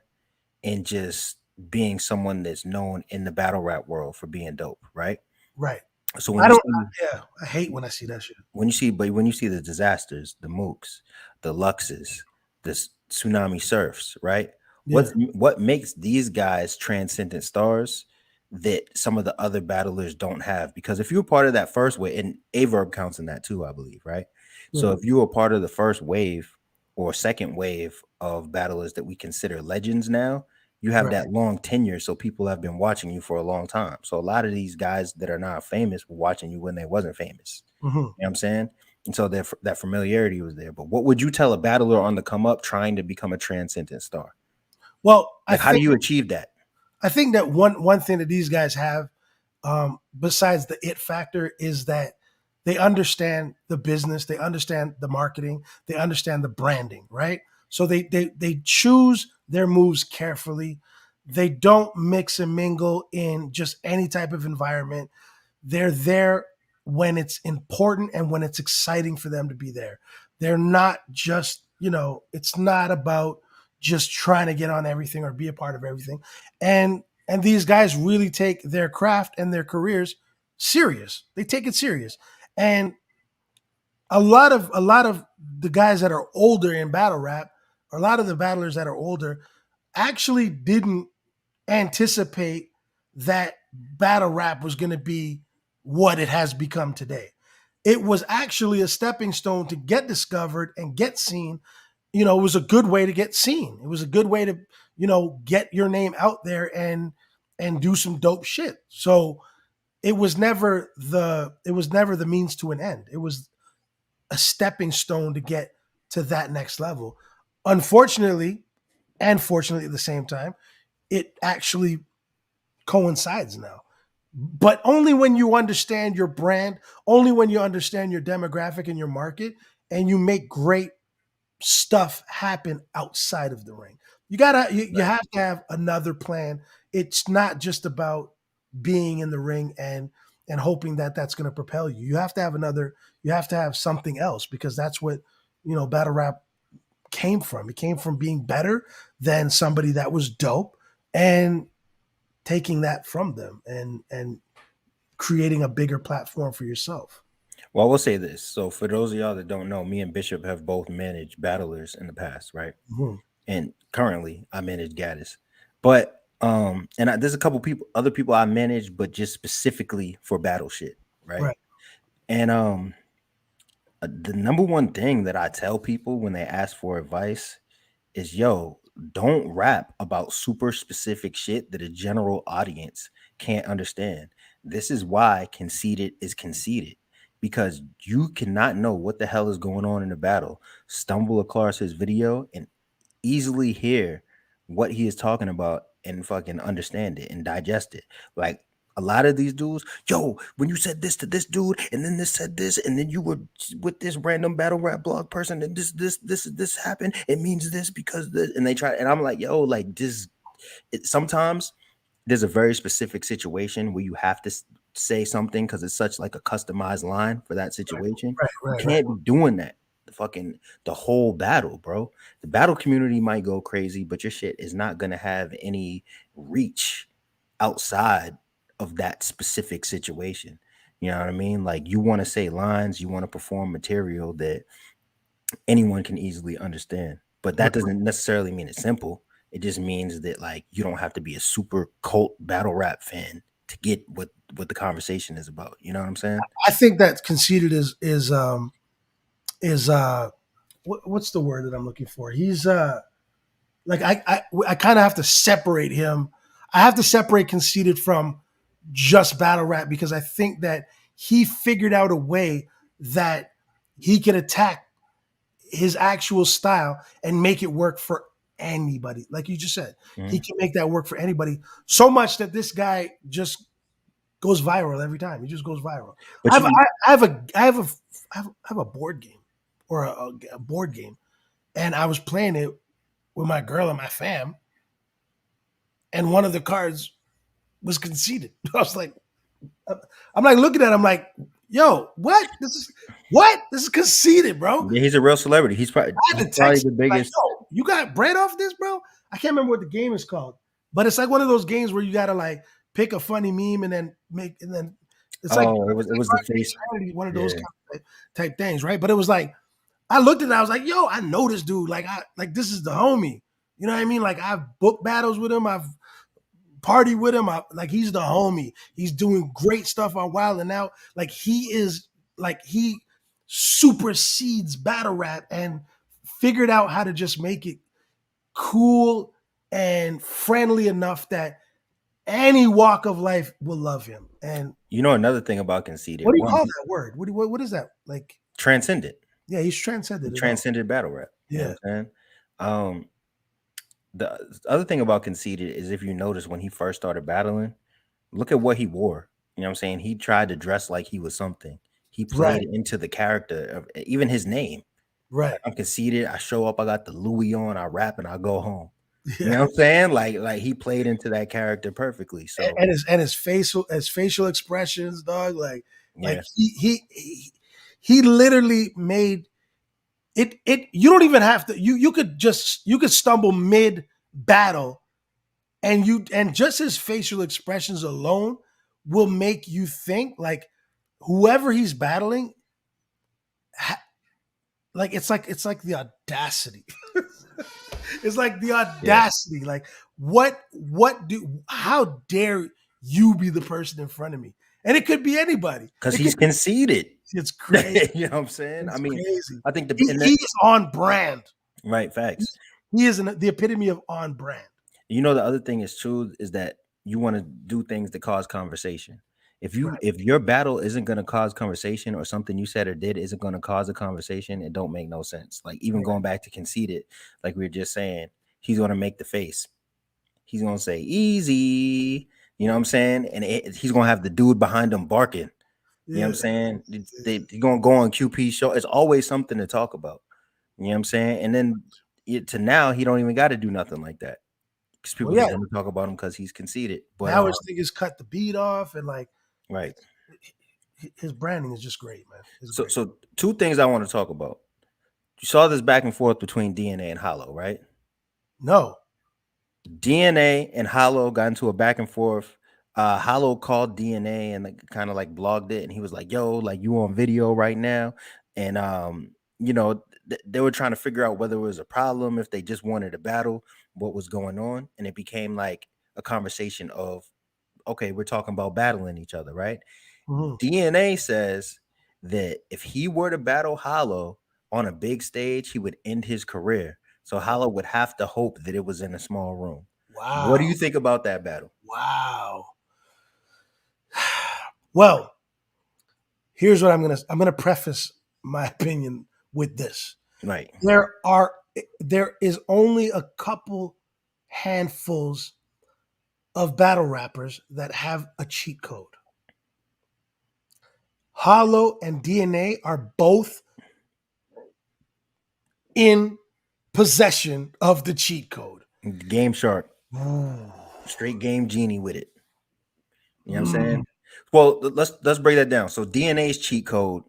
and just being someone that's known in the battle rap world for being dope, right? Right. So I don't. Yeah, I hate when I see that shit. when you see the disasters, the Mooks, the Luxes, the tsunami surfs, right? Yeah. What makes these guys transcendent stars that some of the other battlers don't have? Because if you were part of that first wave, and Averb counts in that too, I believe, right? So Yeah. if you were part of the first wave or second wave of battlers that we consider legends now, you have Right. that long tenure, so people have been watching you for a long time. So a lot of these guys that are not famous were watching you when they wasn't famous. hmm You know what I'm saying? And so that familiarity was there. But what would you tell a battler on the come up trying to become a transcendent star? Well, Like, how do you achieve that? I think that one thing that these guys have, besides the it factor, is that they understand the business, they understand the marketing, they understand the branding, right? So they choose their moves carefully. They don't mix and mingle in just any type of environment. They're there when it's important and when it's exciting for them to be there. They're not just, it's not about just trying to get on everything or be a part of everything. And these guys really take their craft and their careers serious. They take it serious. And a lot of the guys that are older in battle rap, or a lot of the battlers that are older, actually didn't anticipate that battle rap was going to be what it has become today. It was actually a stepping stone to get discovered and get seen. It was a good way to get seen. It was a good way to, get your name out there and do some dope shit. So it was never the means to an end. It was a stepping stone to get to that next level. Unfortunately, and fortunately at the same time, it actually coincides now. But only when you understand your brand, only when you understand your demographic and your market, and you make great stuff happen outside of the ring. You Right. have to have another plan. It's not just about being in the ring and hoping that that's going to propel you. You have to have something else, because that's what, battle rap came from. It came from being better than somebody that was dope, and taking that from them and creating a bigger platform for yourself. Well, I will say this. So for those of y'all that don't know, me and Bishop have both managed battlers in the past, right? Mhm. And currently I manage Gaddis. But there's a couple other people I manage, but just specifically for battle shit, right? Right. And the number one thing that I tell people when they ask for advice is, yo, don't rap about super specific shit that a general audience can't understand. This is why conceited is conceited, because you cannot know what the hell is going on in the battle, stumble across his video and easily hear what he is talking about and fucking understand it and digest it. Like, a lot of these dudes, yo, when you said this to this dude, and then this said this, and then you were with this random battle rap blog person, and this happened, it means this because this, and they try, and I'm like, yo, like this. Sometimes there's a very specific situation where you have to say something because it's such like a customized line for that situation. You Right. can't be doing that the whole battle, bro. The battle community might go crazy, but your shit is not gonna have any reach outside of that specific situation. You know what I mean? Like, you want to say lines, you want to perform material that anyone can easily understand. But that doesn't necessarily mean it's simple. It just means that, like, you don't have to be a super cult battle rap fan to get what the conversation is about. You know what I'm saying? I think that conceited is what's the word that I'm looking for? He's like I kind of have to separate him. I have to separate Conceited from just battle rap because I think that he figured out a way that he can attack his actual style and make it work for anybody. Like you just said, he can make that work for anybody so much that this guy just goes viral every time. He just goes viral. But I have a board game or a board game, and I was playing it with my girl and my fam, and one of the cards was Conceited. I was like, I'm like looking at him like, yo, what? This is Conceited, bro. yeah, he's a real celebrity. He's probably I had to the text him, like, biggest. yo, you got bread off this, bro? I can't remember what the game is called, but it's like one of those games where you gotta like pick a funny meme and then it's like Oh, it was the face. one of those kind of type things, right? But it was like I looked at it, I was like, yo, I know this dude. Like this is the homie. You know what I mean? Like I've booked battles with him, I've partied with him. Like he's the homie. He's doing great stuff on Wild and Out. Like he supersedes battle rap and figured out how to just make it cool and friendly enough that any walk of life will love him. And You know another thing about Conceited? what do you call that word? What is that? Like Transcended. yeah, he's transcended. Transcended battle rap. You know what I'm saying? The other thing about Conceited is if you notice when he first started battling, look at what he wore. You know what I'm saying? He tried to dress like he was something. He played into the character of even his name. Right. I'm Conceited. I show up. I got the Louis on. I rap and I go home. Yeah. You know what I'm saying? Like he played into that character perfectly. So and his facial expressions, dog. Like he literally made it. You don't even have to. You could stumble mid battle, and just his facial expressions alone will make you think like whoever he's battling. Like it's like the audacity. It's like the audacity. Yeah. Like how dare you be the person in front of me? And it could be anybody. Because he's Conceited. It's crazy. You know what I'm saying? It's crazy. I think he's on brand. Right, facts. He is the epitome of on brand. You know, the other thing is true is that you want to do things that cause conversation. If your battle isn't going to cause conversation or something you said or did isn't going to cause a conversation, it don't make no sense. Like even going back to Conceited, like we were just saying, he's going to make the face. He's going to say easy, you know what I'm saying? And he's going to have the dude behind him barking. You know what I'm saying? They're going to go on QP show. It's always something to talk about. You know what I'm saying? And then to now, he don't even got to do nothing like that. Because people are going to talk about him because he's Conceited. But now his thing is cut the beat off and like right. His branding is just great, man. So two things I want to talk about. You saw this back and forth between DNA and Hollow, right? No. DNA and Hollow got into a back and forth. Hollow called DNA and like kind of like blogged it, and he was like, "Yo, like you on video right now," and you know, they were trying to figure out whether it was a problem, if they just wanted a battle, what was going on, and it became like a conversation of, okay, we're talking about battling each other, right? Mm-hmm. DNA says that if he were to battle Hollow on a big stage, he would end his career. So Hollow would have to hope that it was in a small room. Wow. What do you think about that battle? Wow. Well, here's what I'm gonna preface my opinion with this. Right. There is only a couple handfuls of battle rappers that have a cheat code. Hollow and DNA are both in possession of the cheat code. Game Shark. Straight game genie with it. You know what I'm saying? Well, let's break that down. So DNA's cheat code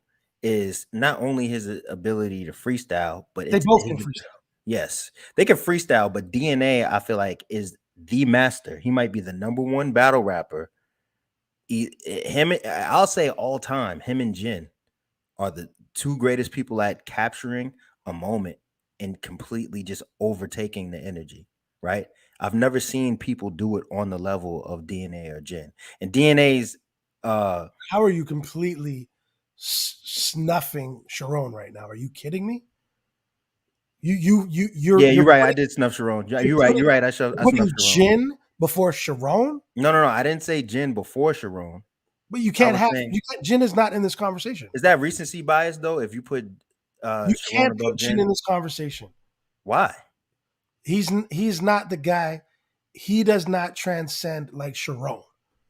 is not only his ability to freestyle, but they both can freestyle. Yes, they can freestyle, but DNA, I feel like, is the master. He might be the #1 battle rapper. I'll say all time, him and Jin are the two greatest people at capturing a moment and completely just overtaking the energy, right? I've never seen people do it on the level of DNA or Jin. And DNA's how are you completely snuffing Sharon right now? Are you kidding me? You're right. I did snuff Sharon. You're right. I snuffed putting Sharon. Jin before Sharon. No. I didn't say Jin before Sharon. But you I can't was have saying, Jin is not in this conversation. is that recency bias though? If you put You Sharon can't above put Jin Jin, in this conversation. why? He's not the guy. He does not transcend like Sharon.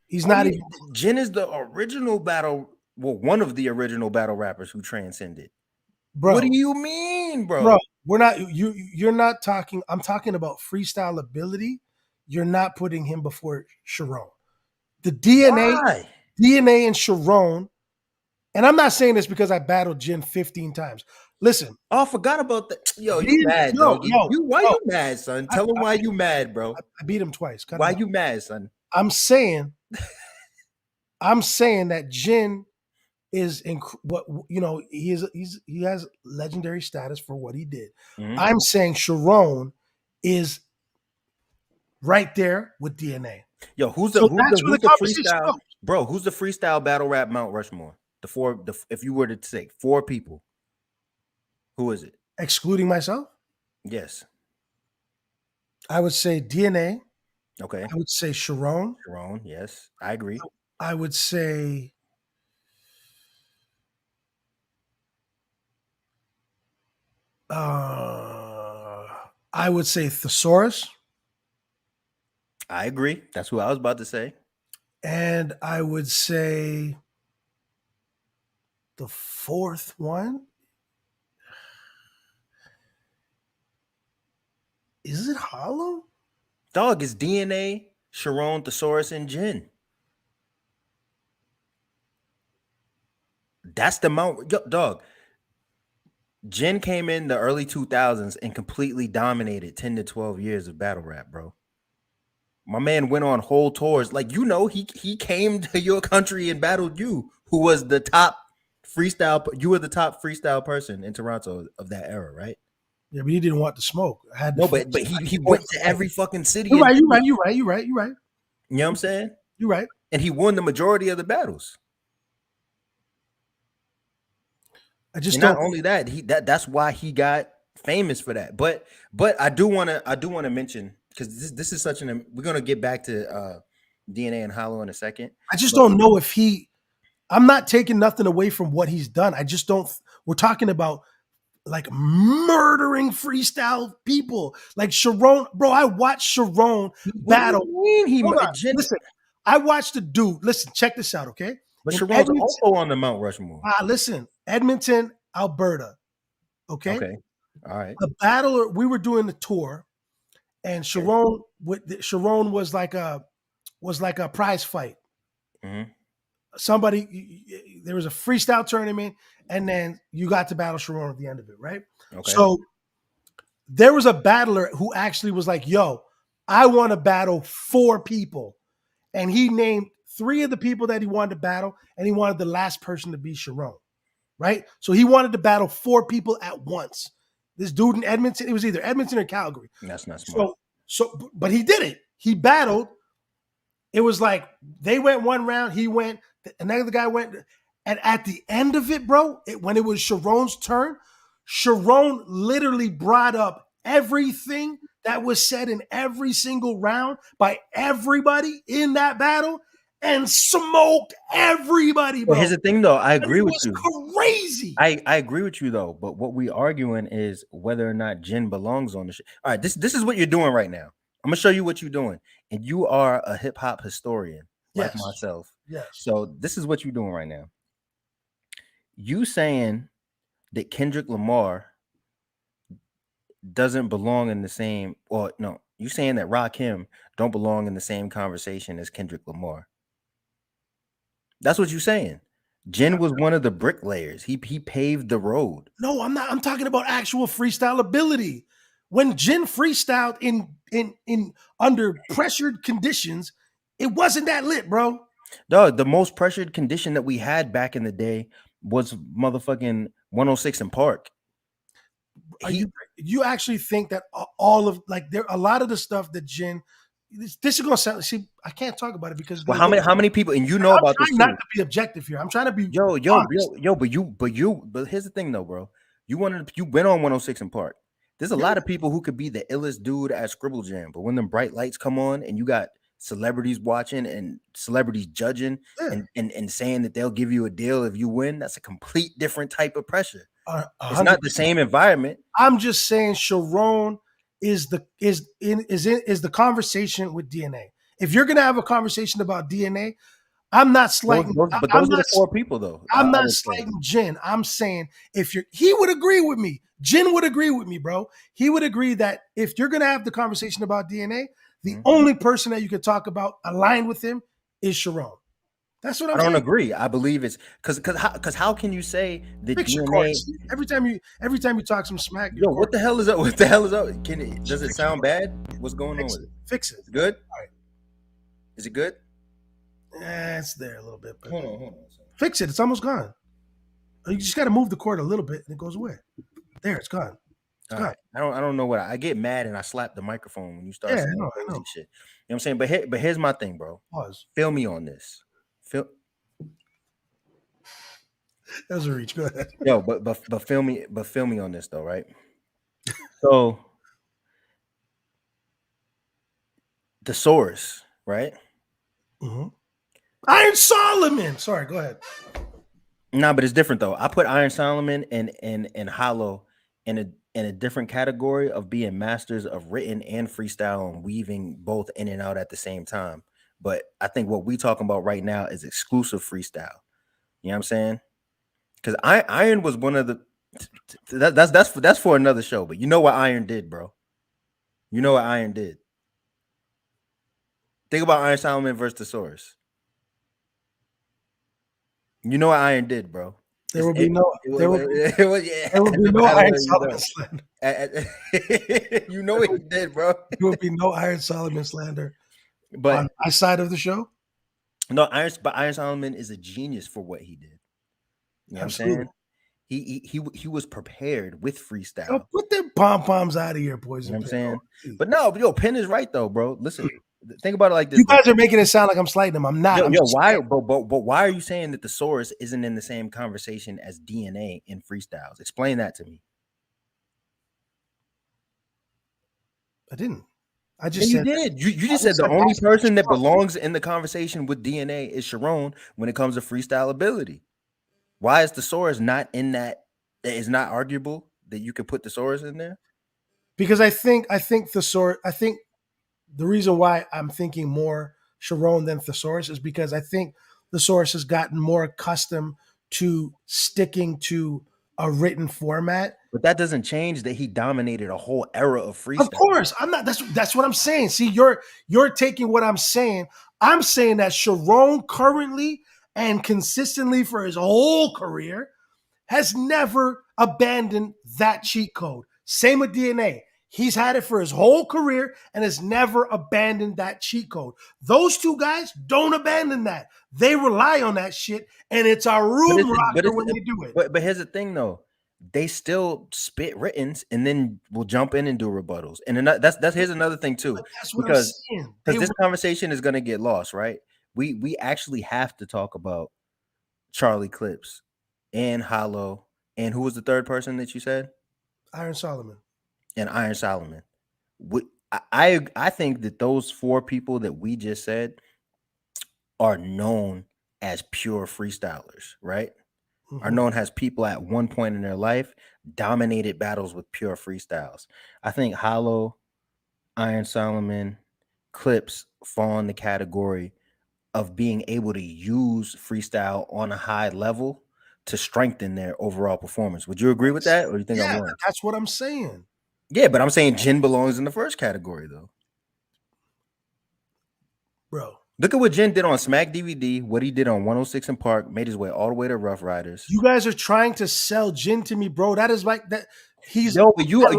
He's I not mean, even, Jin is the original one of the original battle rappers who transcended. What do bro. you mean, Bro, bro? we're not you're not talking. I'm talking about freestyle ability. You're not putting him before Sharon. The Why? DNA and Sharon, and I'm not saying this because I battled Jin 15 times. Listen, Oh, I forgot about that. Yo, you mad, yo, dog? yo, Why yo, you mad, son? Tell him why you mad, bro. I beat him twice. Cut Why him out. you mad, son? I'm saying that Jin is what he has legendary status for what he did. Mhm. I'm saying Sharon is right there with DNA. Yo, who's So that's where the the conversation freestyle, goes. bro? Who's the freestyle battle rap Mount Rushmore? If you were to say 4 people, who is it? Excluding myself, Yes. I would say DNA. Okay. I would say Sharon. Sharon. Yes, I agree. I would say I would say Thesaurus. I agree. That's who I was about to say. And I would say the fourth one. Is it Hollow? Dog is DNA, Sharon, Thesaurus, and Jin. That's the Mount. Yo, dog. Jin came in the early 2000s and completely dominated 10 to 12 years of battle rap, bro. My man went on whole tours. Like, he came to your country and battled you, who was the top freestyle. You were the top freestyle person in Toronto of that era, right? Yeah, but he didn't want the smoke. I had No, but he went to every fucking city. You're right. You know You're what I'm saying? right. And he won the majority of the battles. I just And don't. not only that, that's why he got famous for that. But I do want to mention, because this is such we're gonna get back to DNA and Hollow in a second. I just don't know if I'm not taking nothing away from what he's done. I just don't. We're talking about like murdering freestyle people, like Sharon. Bro, I watched Sharon battle. Listen, I watched a dude. Listen, check this out, okay? But Sharon's also on the Mount Rushmore. Listen, Edmonton, Alberta. Okay. Okay. All right. The battler, we were doing the tour, and Sharon was like a prize fight. Mm-hmm. There was a freestyle tournament, and then you got to battle Sharon at the end of it, right? Okay. So there was a battler who actually was like, yo, I want to battle 4 people. And he named 3 of the people that he wanted to battle, and he wanted the last person to be Sharon, right? So he wanted to battle 4 people at once. This dude in Edmonton, it was either Edmonton or Calgary. That's not smart. But he did it. He battled. It was like they went one round, he went, another guy went, and at the end of it, bro, when it was Sharon's turn, Sharon literally brought up everything that was said in every single round by everybody in that battle and smoked everybody, bro. Well, here's the thing, though. I agree with you. Crazy. I agree with you, though. But what we arguing is whether or not Jin belongs on the shit. All right, this is what you're doing right now. I'm gonna show you what you're doing, and you are a hip hop historian like myself. Yes. So this is what you're doing right now. You saying that Kendrick Lamar doesn't belong in the same, or no, you saying that Rakim don't belong in the same conversation as Kendrick Lamar. That's what you're saying. Jin was one of the bricklayers. He paved the road. No, I'm not. I'm talking about actual freestyle ability. When Jin freestyled in under pressured conditions, it wasn't that lit, bro. Dog, the most pressured condition that we had back in the day was motherfucking 106 in Park. You actually think that all of a lot of the stuff that Jin, this is gonna sound, see, I can't talk about it because how many people, and you know I'm about this too. Not to be objective here. I'm trying to be yo, but here's the thing though, bro. You went on 106 in Park. There's a lot of people who could be the illest dude at Scribble Jam, but when them bright lights come on and you got celebrities watching and celebrities judging Yeah. and saying that they'll give you a deal if you win, that's a complete different type of pressure. It's 100%. not the same environment. I'm just saying Sharon is the conversation with DNA. If you're gonna have a conversation about DNA, I'm not slighting. Those are the 4 people, though. I'm I not would say. slighting Jin. I'm saying he would agree with me. Jin would agree with me, bro. He would agree that if you're gonna have the conversation about DNA, the only person that you could talk about aligned with him is Sharon. That's what I'm saying. I don't agree. I believe it's because how can you say that Fix your DNA? chords. Every time you talk some smack, Yo, what the hell is up? What the hell is up? Does it sound bad? What's going on with it? Fix it. It's good. All right. Is it good? Yeah, it's there a little bit. But Hold on. fix it. It's almost gone. You just got to move the cord a little bit, and it goes away. There, it's gone. All right. I don't know what I get mad and I slap the microphone when you start saying crazy shit. You know what I'm saying? But here's my thing, bro. Pause. Feel me on this. That was a reach. Go ahead. Yo, but feel me on this though, right? So the source, right? Mm-hmm. Iron Solomon. Sorry, go ahead. Nah, but it's different though. I put Iron Solomon and Hollow in a different category of being masters of written and freestyle and weaving both in and out at the same time. But I think what we talking about right now is exclusive freestyle. You know what I'm saying? Because Iron was one of the that's for another show. But you know what Iron did, bro? You know what Iron did? Think about Iron Solomon versus the Source. You know what Iron did, bro? There will be no Iron Solomon slander. You know what he did, bro. There will be no Iron Solomon slander. But on my side of the show, no, Iron Solomon is a genius for what he did. You know absolutely. what I'm saying? He was prepared with freestyle. Yo, put them pom poms out of here, boys. You know what I'm saying? But no, yo, Penn is right though, bro. Listen, think about it like this. You guys are making it sound like I'm slighting him. I'm not. Why? But why are you saying that the Source isn't in the same conversation as DNA in freestyles? Explain that to me. I didn't. I just said you did. You just said the only person that belongs in the conversation with DNA is Sharon when it comes to freestyle ability. Why is the Source not in that? It's not arguable that you could put the Source in there? Because I think the Source. I think the reason why I'm thinking more Sharon than Thesaurus is because I think Thesaurus has gotten more accustomed to sticking to a written format. But that doesn't change that he dominated a whole era of freestyle. Of course, I'm not. That's what I'm saying. See, you're taking what I'm saying. I'm saying that Sharon currently and consistently for his whole career has never abandoned that cheat code. Same with DNA. He's had it for his whole career and has never abandoned that cheat code. Those two guys don't abandon that. They rely on that shit, and it's a room rocker when they do it. But here's the thing, though. They still spit writtens and then will jump in and do rebuttals. And that's here's another thing, too. That's what I'm saying. Because this conversation is going to get lost, right? We actually have to talk about Charlie Clips and Hollow. And who was the third person that you said? Iron Solomon. And Iron Solomon. I think that those 4 people that we just said are known as pure freestylers, right? Mm-hmm. Are known as people at one point in their life dominated battles with pure freestyles. I think Hollow, Iron Solomon, Clips fall in the category of being able to use freestyle on a high level to strengthen their overall performance. Would you agree with that? Or do you think I'm wrong? That's what I'm saying. Yeah, but I'm saying Jin belongs in the first category, though. Bro. Look at what Jin did on Smack DVD, what he did on 106 and Park, made his way all the way to Rough Riders. You guys are trying to sell Jin to me, bro. That is like that. He's no, but you are at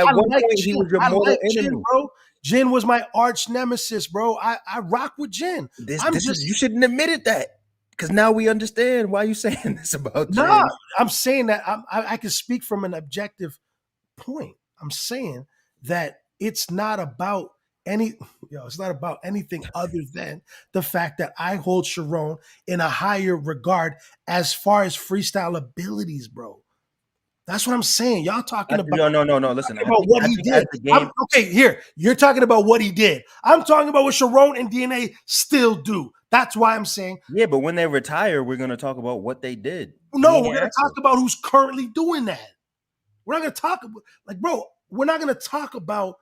one point he was your mortal enemy, Jin, bro. Jin was my arch nemesis, bro. I rock with Jin. You shouldn't have admitted that, because now we understand why you're saying this about Jin. No, I'm saying that I can speak from an objective point. I'm saying that it's not about it's not about anything other than the fact that I hold Sharon in a higher regard as far as freestyle abilities, bro. That's what I'm saying. Y'all talking about No. Listen, about what he did. as the game, Okay, here you're talking about what he did. I'm talking about what Sharon and DNA still do. That's why I'm saying yeah, but when they retire, we're gonna talk about what they did. no. We're gonna talk about who's currently doing that. We're not gonna talk about bro. We're not gonna talk about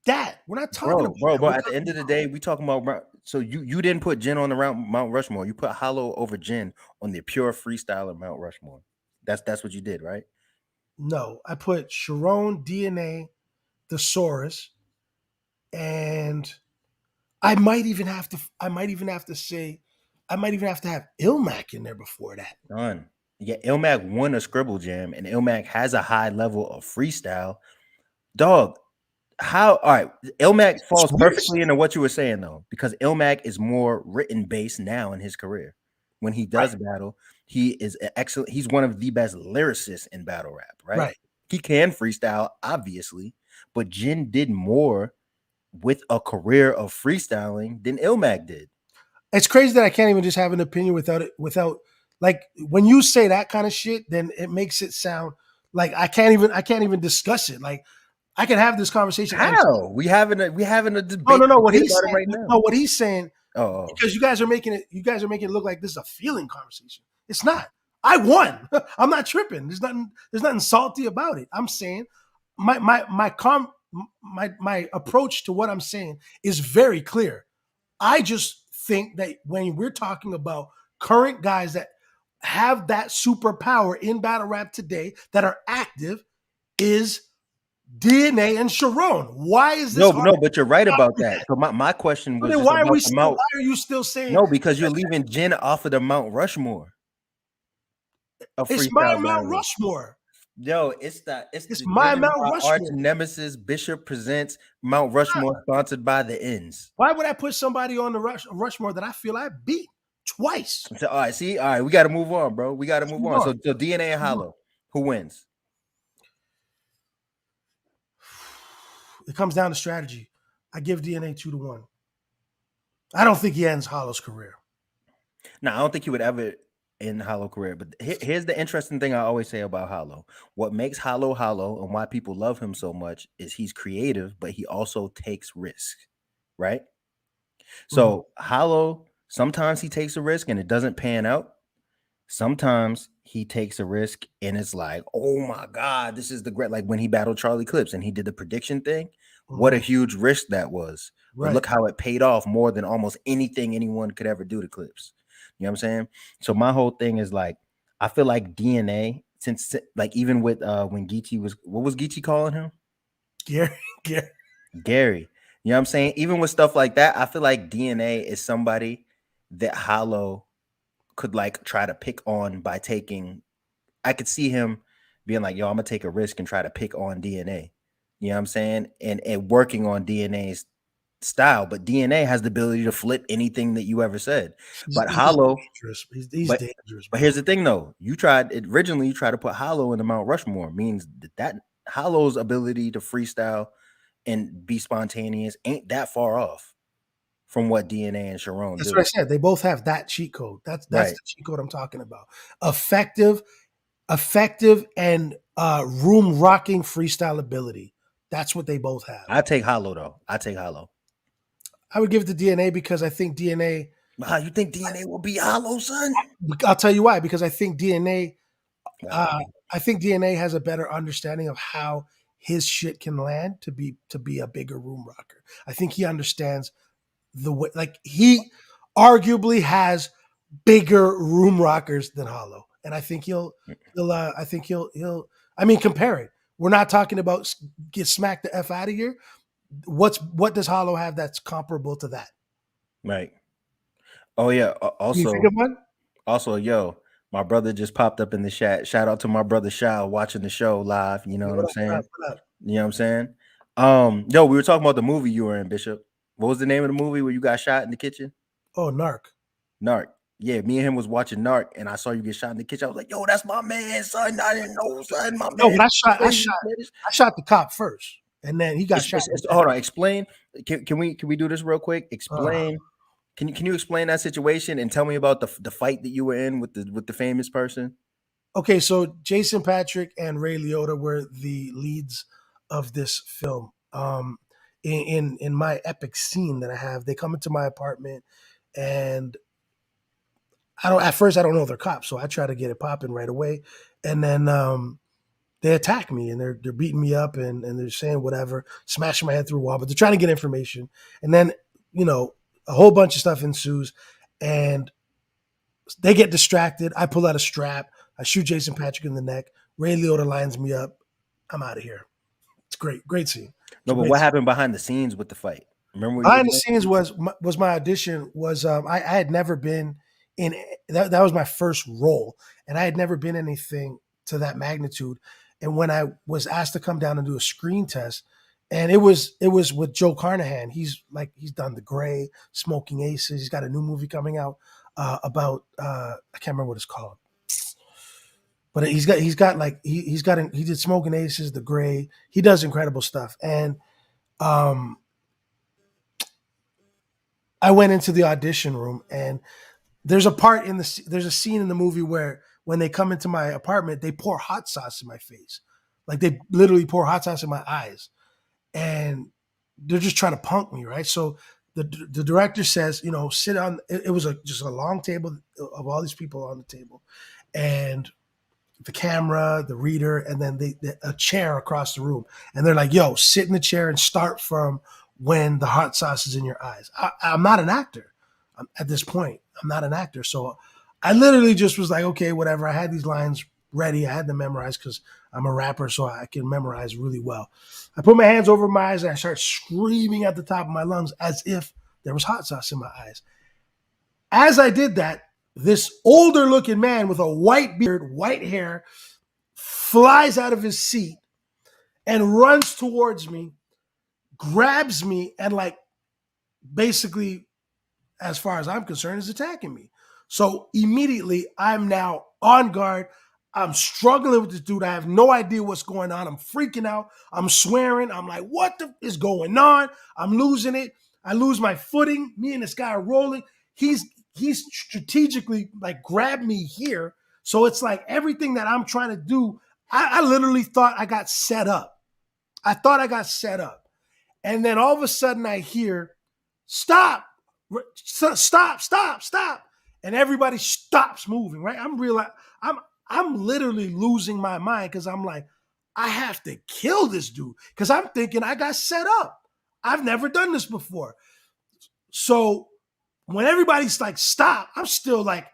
that. We're not talking about that. Bro. At the end of the day, we talking about. So you didn't put Jin on the Mount Rushmore. You put Hollow over Jin on the pure freestyler Mount Rushmore. That's what you did, right? No, I put Sharon, DNA, Thesaurus, and I might even have to say I might even have to have Ilmac in there before that. Done. Yeah, Ilmac won a Scribble Jam, and Ilmac has a high level of freestyle. Dog, all right, Ilmac falls perfectly into what you were saying though, because Ilmac is more written based now in his career. When he does battle, he is excellent. He's one of the best lyricists in battle rap, right? He can freestyle, obviously, but Jin did more with a career of freestyling than Ilmac did. It's crazy that I can't even just have an opinion without like when you say that kind of shit, then it makes it sound like I can't even discuss it. Like I can have this conversation. How? We having a debate. No. What he's saying right now. No, what he's saying. Oh, because you guys are making it look like this is a feeling conversation. It's not. I won. I'm not tripping. There's nothing salty about it. I'm saying my approach to what I'm saying is very clear. I just think that when we're talking about current guys that have that superpower in battle rap today that are active is DNA and Sharon. Why is this? No, but you're right about that. So my question was, why are you still saying? No, because you're leaving Jin off of the Mount Rushmore. It's my Mount Rushmore. Yo, it's my Mount Rushmore. Arch nemesis Bishop presents Mount Rushmore, sponsored by the Ends. Why would I put somebody on the Rushmore that I feel I beat twice? So, all right, we got to move on, bro. We got to move on. So DNA and Hollow, who wins? It comes down to strategy. I give DNA 2-1. I don't think he ends Hollow's career. No, I don't think he would ever end Hollow career. But here's the interesting thing I always say about Hollow. What makes Hollow and why people love him so much is he's creative, but he also takes risk, right? So Hollow, sometimes he takes a risk and it doesn't pan out. Sometimes he takes a risk and it's like, oh my God, this is the great. Like when he battled Charlie Clips and he did the prediction thing, what a huge risk that was. But look how it paid off more than almost anything anyone could ever do to Clips. You know what I'm saying? So my whole thing is like, I feel like DNA, since like even with when Geechee was, what was Geechee calling him? Gary. You know what I'm saying? Even with stuff like that, I feel like DNA is somebody that Hollow could like try to pick on by taking. I could see him being like, yo, I'm gonna take a risk and try to pick on DNA. You know what I'm saying? And working on DNA's style, but DNA has the ability to flip anything that you ever said. But Hollow, he's dangerous. But here's the thing, though. You tried to put Hollow in the Mount Rushmore, means that Hollow's ability to freestyle and be spontaneous ain't that far off from what DNA and Sharon do. That's what I said. They both have that cheat code. That's the cheat code I'm talking about. Effective and room rocking freestyle ability. That's what they both have. I take Hollow though. I would give it to DNA because I think DNA. Wow, you think DNA will be Hollow, son? I'll tell you why. Because I think DNA. I think DNA has a better understanding of how his shit can land to be a bigger room rocker. I think he understands the way. Like he arguably has bigger room rockers than Hollow, and I think he'll. I mean, compare it. We're not talking about get smacked the F out of here. What does Hollow have that's comparable to that? Right. Oh yeah. Also, yo, my brother just popped up in the chat. Shout out to my brother Shao watching the show live. You know what I'm saying? You know what I'm saying? Yo, we were talking about the movie you were in, Bishop. What was the name of the movie where you got shot in the kitchen? Oh, Narc. Yeah, me and him was watching Narc, and I saw you get shot in the kitchen. I was like, "Yo, that's my man, son. I didn't know, son. My man." No, but I shot the cop first, and then he got shot. Hold on, explain. Can we do this real quick? Explain. Can you explain that situation and tell me about the fight that you were in with the famous person? Okay, so Jason Patrick and Ray Liotta were the leads of this film. In my epic scene that I have, they come into my apartment, and at first I don't know they're cops, so I try to get it popping right away, and then they attack me, and they're beating me up, and they're saying whatever, smashing my head through a wall, but they're trying to get information, and then a whole bunch of stuff ensues, and they get distracted. I pull out a strap. I shoot Jason Patrick in the neck. Ray Liotta lines me up. I'm out of here. It's great. Great scene. No, but what happened behind the scenes with the fight? Remember what you Behind were the saying? scenes was my audition. I had never been in that. That was my first role, and I had never been anything to that magnitude. And when I was asked to come down and do a screen test, and it was with Joe Carnahan. He's done The Gray, Smoking Aces. He's got a new movie coming out about I can't remember what it's called, but he did Smoking Aces, The Gray. He does incredible stuff, and I went into the audition room, and there's a scene in the movie where when they come into my apartment, they pour hot sauce in my face, like they literally pour hot sauce in my eyes, and they're just trying to punk me, right? So the director says, sit on. It was just a long table of all these people on the table, and the camera, the reader, and then a chair across the room, and they're like, "Yo, sit in the chair and start from when the hot sauce is in your eyes." I'm not an actor. At this point, I'm not an actor, so I literally just was like, "Okay, whatever." I had these lines ready. I had them memorized because I'm a rapper, so I can memorize really well. I put my hands over my eyes and I start screaming at the top of my lungs as if there was hot sauce in my eyes. As I did that, this older looking man with a white beard, white hair, flies out of his seat and runs towards me, grabs me, and basically, as far as I'm concerned, is attacking me. So immediately I'm now on guard. I'm struggling with this dude. I have no idea what's going on. I'm freaking out. I'm swearing. I'm like, what is going on? I'm losing it. I lose my footing. Me and this guy are rolling. He's strategically grabbed me here. So it's like everything that I'm trying to do, I literally thought I got set up. I thought I got set up. And then all of a sudden I hear, stop, stop, stop, stop. And everybody stops moving, right? I'm literally losing my mind because I'm like, I have to kill this dude because I'm thinking I got set up. I've never done this before. So when everybody's like, stop, I'm still like,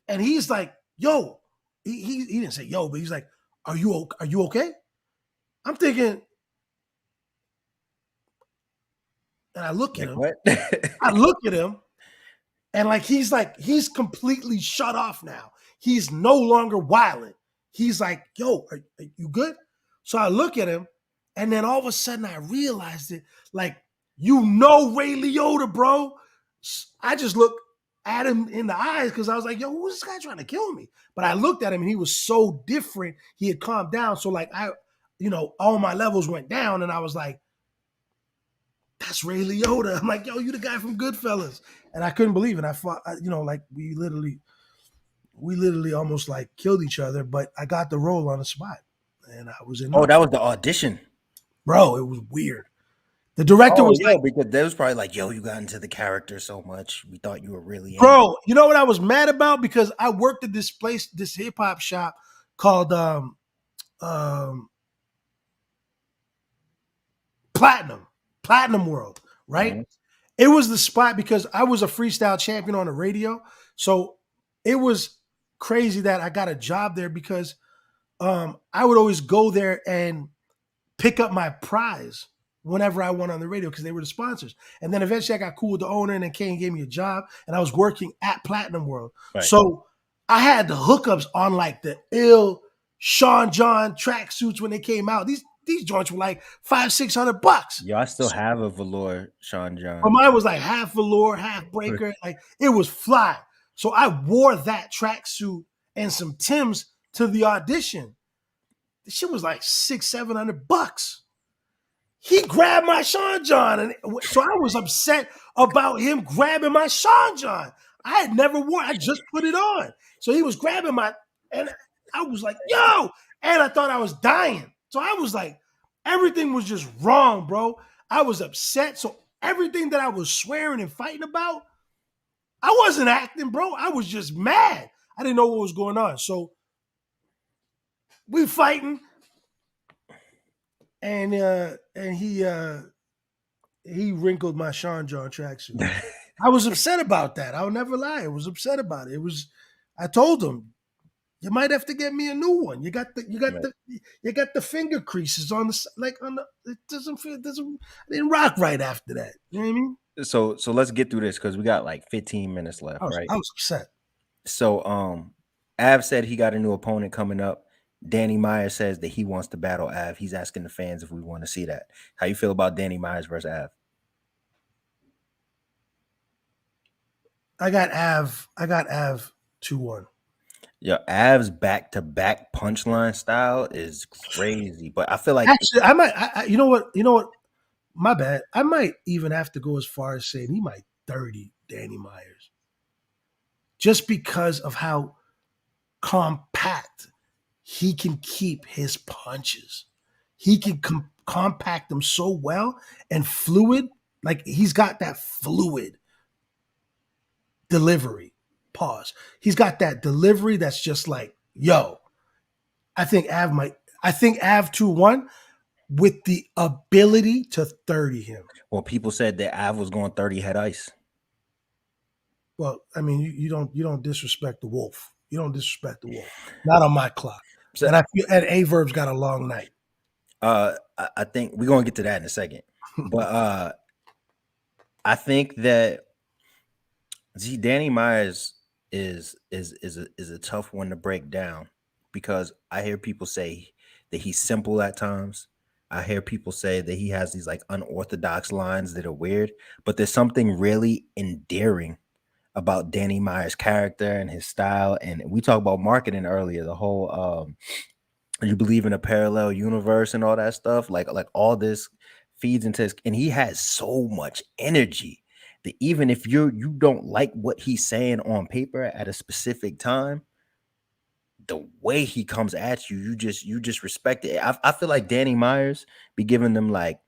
and he's like, yo, he didn't say yo, but he's like, are you okay? I'm thinking, and I look at him. What? I look at him, and he's completely shut off now. He's no longer wilding. He's like, yo, are you good? So I look at him, and then all of a sudden I realized it. Like, Ray Liotta, bro. I just looked at him in the eyes because I was like, yo, who's this guy trying to kill me? But I looked at him, and he was so different. He had calmed down. So all my levels went down, and I was like, that's Ray Liotta. I'm like, yo, you the guy from Goodfellas. And I couldn't believe it. I fought, we literally almost killed each other, but I got the role on the spot. And I was in. Oh, that was the audition. Bro, it was weird. The director was because they was probably like, yo, you got into the character so much. We thought you were really bro, you know what I was mad about? Because I worked at this place, this hip-hop shop called Platinum World, right? Mm-hmm. It was the spot because I was a freestyle champion on the radio. So it was crazy that I got a job there because I would always go there and pick up my prize whenever I went on the radio because they were the sponsors. And then eventually I got cool with the owner, and then Kane gave me a job, and I was working at Platinum World. Right. So I had the hookups on the ill Sean John tracksuits when they came out. These joints were $500-$600. Yo, I still have a velour Sean John. But mine was half velour, half breaker. It was fly. So I wore that tracksuit and some Timbs to the audition. The shit was $600-$700. He grabbed my Sean John, and so I was upset about him grabbing my Sean John. I had never worn. I just put it on, so he was grabbing and I was like, yo, and I thought I was dying. So I was like, everything was just wrong, bro. I was upset. So everything that I was swearing and fighting about, I wasn't acting, bro. I was just mad. I didn't know what was going on. So we fighting, and he wrinkled my Sean John tracksuit. I was upset about that. I'll never lie. I was upset about it. I told him, you might have to get me a new one. You got the finger creases on it didn't rock right after that. You know what I mean? So let's get through this because we got like 15 minutes left, right? I was upset. So Av said he got a new opponent coming up. Danny Myers says that he wants to battle Av. He's asking the fans if we want to see that. How you feel about Danny Myers versus Av? I got Av 2-1. Yeah, Av's back-to-back punchline style is crazy, but I feel like Actually, I might. You know what? My bad. I might even have to go as far as saying he might 30 Danny Myers, just because of how compact he can keep his punches. He can compact them so well and fluid. Like he's got that fluid delivery. Pause. He's got that delivery that's just like, yo. I think Av 2-1 with the ability to 30 him. Well, people said that Av was going 30 head ice. Well, I mean, you don't disrespect the wolf. You don't disrespect the wolf. Not on my clock. So, and I feel and Averb's got a long night. I think we're gonna get to that in a second. But I think that Danny Myers is a tough one to break down because I hear people say that he's simple at times. I hear people say that he has these like unorthodox lines that are weird, but there's something really endearing about Danny Myers' character and his style. And we talked about marketing earlier, the whole you believe in a parallel universe and all that stuff. Like all this feeds into his, and he has so much energy that even if you don't like what he's saying on paper at a specific time, the way he comes at you, you just respect it. I feel like Danny Myers be giving them like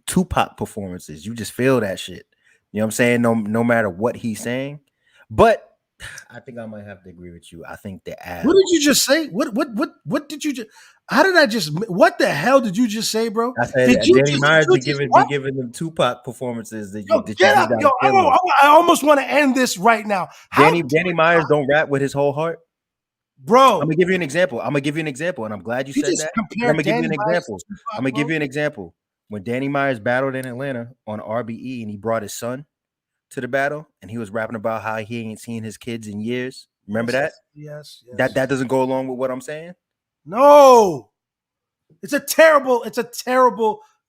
Tupac performances. You just feel that shit. You know what I'm saying? No matter what he's saying. But I think I might have to agree with you. I think the Av. What did you just say? What did you just? How did I just? What the hell did you just say, bro? I said Did you Danny just, Myers did you be just, giving them Tupac performances that yo, you get just up, gotta yo! feel it. I almost want to end this right now. Danny Myers don't rap with his whole heart. Bro, I'm gonna give you an example. And I'm glad you said just that. compare I'm gonna give you Danny an Myers example. to Tupac, I'm gonna give bro. you an example. When Danny Myers battled in Atlanta on RBE and he brought his son to the battle and he was rapping about how he ain't seen his kids in years. Remember that? Yes. That doesn't go along with what I'm saying. No, it's a terrible I'm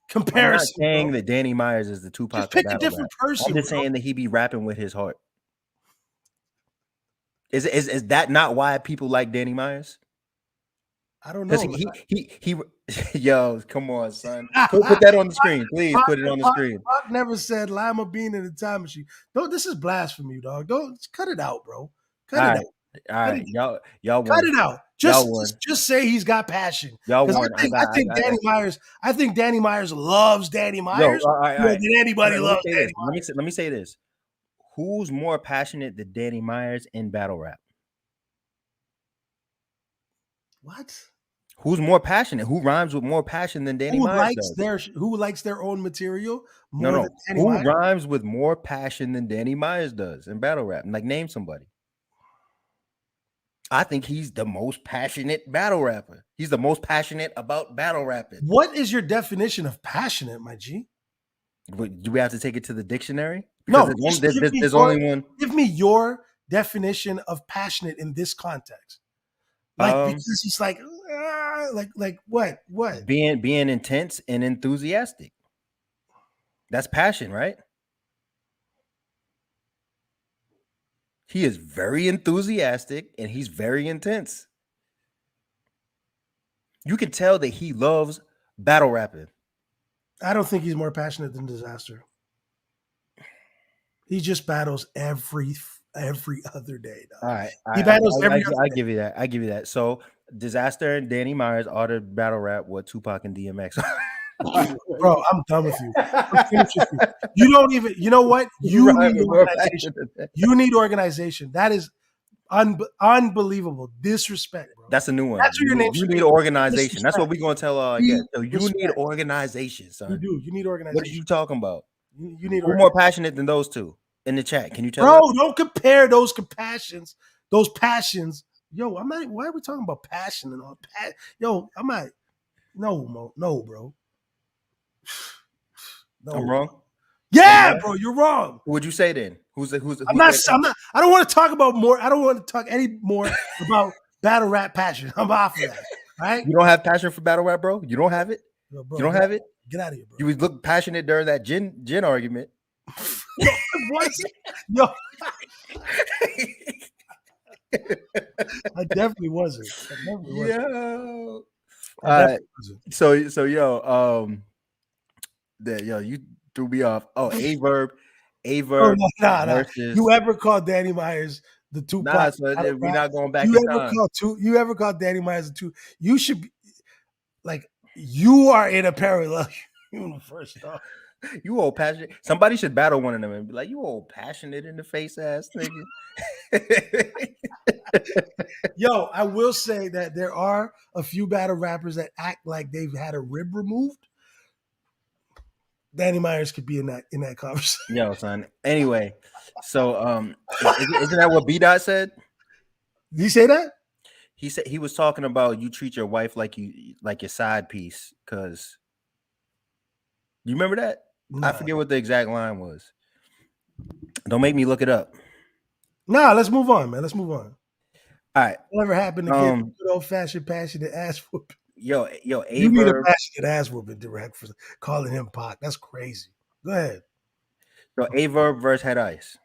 comparison. not saying bro. that Danny Myers is the Tupac Just pick of a battle different rap. person. I'm just saying that he be rapping with his heart. Is that not why people like Danny Myers? I don't Because know. he yo, come on, son. Put that on the screen, please. Put it on the screen. Pac never said lima bean in the time machine. Don't. This is blasphemy, dog. Don't cut it out, bro. Cut it out. All right, y'all Cut won. it out. Y'all won. Just say he's got passion. Y'all Because won. I think Danny Myers loves Danny Myers all right. more than anybody loves Danny Myers. Let me say this. Who's more passionate than Danny Myers in battle rap? What? Who's more passionate? Who rhymes with more passion than Danny Myers does? Who likes their own material more No. than Danny Who Myers? rhymes with more passion than Danny Myers does in battle rap? Like, name somebody. I think he's the most passionate battle rapper. He's the most passionate about battle rapping. What is your definition of passionate, my G? Do we have to take it to the dictionary? No, There's only one. Give me your definition of passionate in this context. Because he's like what? Being intense and enthusiastic. That's passion, right? He is very enthusiastic and he's very intense. You can tell that he loves battle rapping. I don't think he's more passionate than Disaster. He just battles every every other day. Dog. All right, He battles every other I day. give you that. I give you that. So, Disaster and Danny Myers are the battle rap with Tupac and DMX. Bro, I'm done with you. I'm finished with you. You don't even. You know what? You You rhyme need with more organization. passion than that. You need organization. That is unbelievable disrespect, bro. That's a new one. That's what your name You should need be. organization. That's what Disrespect. we're gonna tell our guests. So you need Respect. organization, You son. do. You need What are organization. you talking about? You need Who more passionate than those two in the chat? Can you tell us? Bro, don't compare those compassions, those passions. Yo, I'm not. Why are we talking about passion and all? Yo, I'm not. No, no, bro. No. I'm wrong. Yeah, bro, you're wrong. Who would you say then? Who's I'm not. I don't want to talk about more. I don't want to talk any more about battle rap passion. I'm off of that. Right? You don't have passion for battle rap, bro? You don't have it? Yo, bro, You don't have it? Get out of here, bro. You would look passionate during that gin argument. What? Yo, I definitely wasn't. I definitely wasn't. Yo. I definitely wasn't. So you threw me off. Oh, Averb. Oh, nah. versus You ever called Danny Myers the Tupac? Nah, so we're not going back in time. You ever called Danny Myers the two? You should be like you are in a parallel universe, dog. You old passionate. Somebody should battle one of them and be like, "You old passionate in the face ass nigga." Yo, I will say that there are a few battle rappers that act like they've had a rib removed. Danny Myers could be in that conversation. Yo, son. Anyway, so isn't that what B Dot said? Did he say that? He said he was talking about you treat your wife like your side piece, because you remember that? Nah. I forget what the exact line was. Don't make me look it up. Nah, let's move on, man. Let's move on. All right. Whatever happened to get good old fashioned passionate ass whooping? Yo, you need a passionate ass whooping direct for calling him Pac. That's crazy. Go ahead. So Averb versus Head Ice.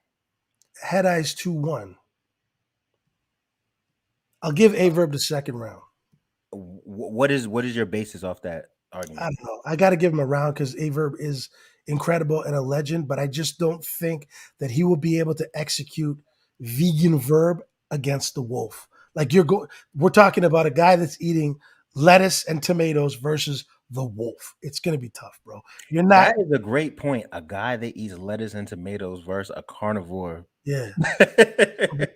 Head Ice 2-1. I'll give Averb the second round. What is your basis off that argument? I don't know. I got to give him a round because Averb is incredible and a legend, but I just don't think that he will be able to execute Vegan Verb against the Wolf. Like we're talking about a guy that's eating lettuce and tomatoes versus the Wolf. It's going to be tough, bro. You're not. That is a great point. A guy that eats lettuce and tomatoes versus a carnivore. Yeah. No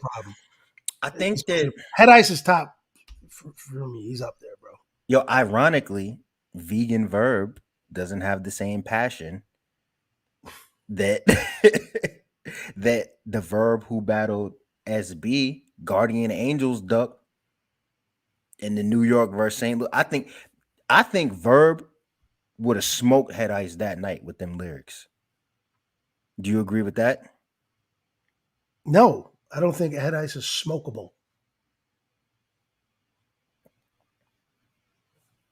problem. I think that Head Ice is top for me. He's up there, bro. Yo, ironically, Vegan Verb doesn't have the same passion that that the Verb who battled SB, Guardian Angels Duck in the New York versus St. Louis. I think Verb would have smoked Head Ice that night with them lyrics. Do you agree with that? No, I don't think Head Ice is smokable.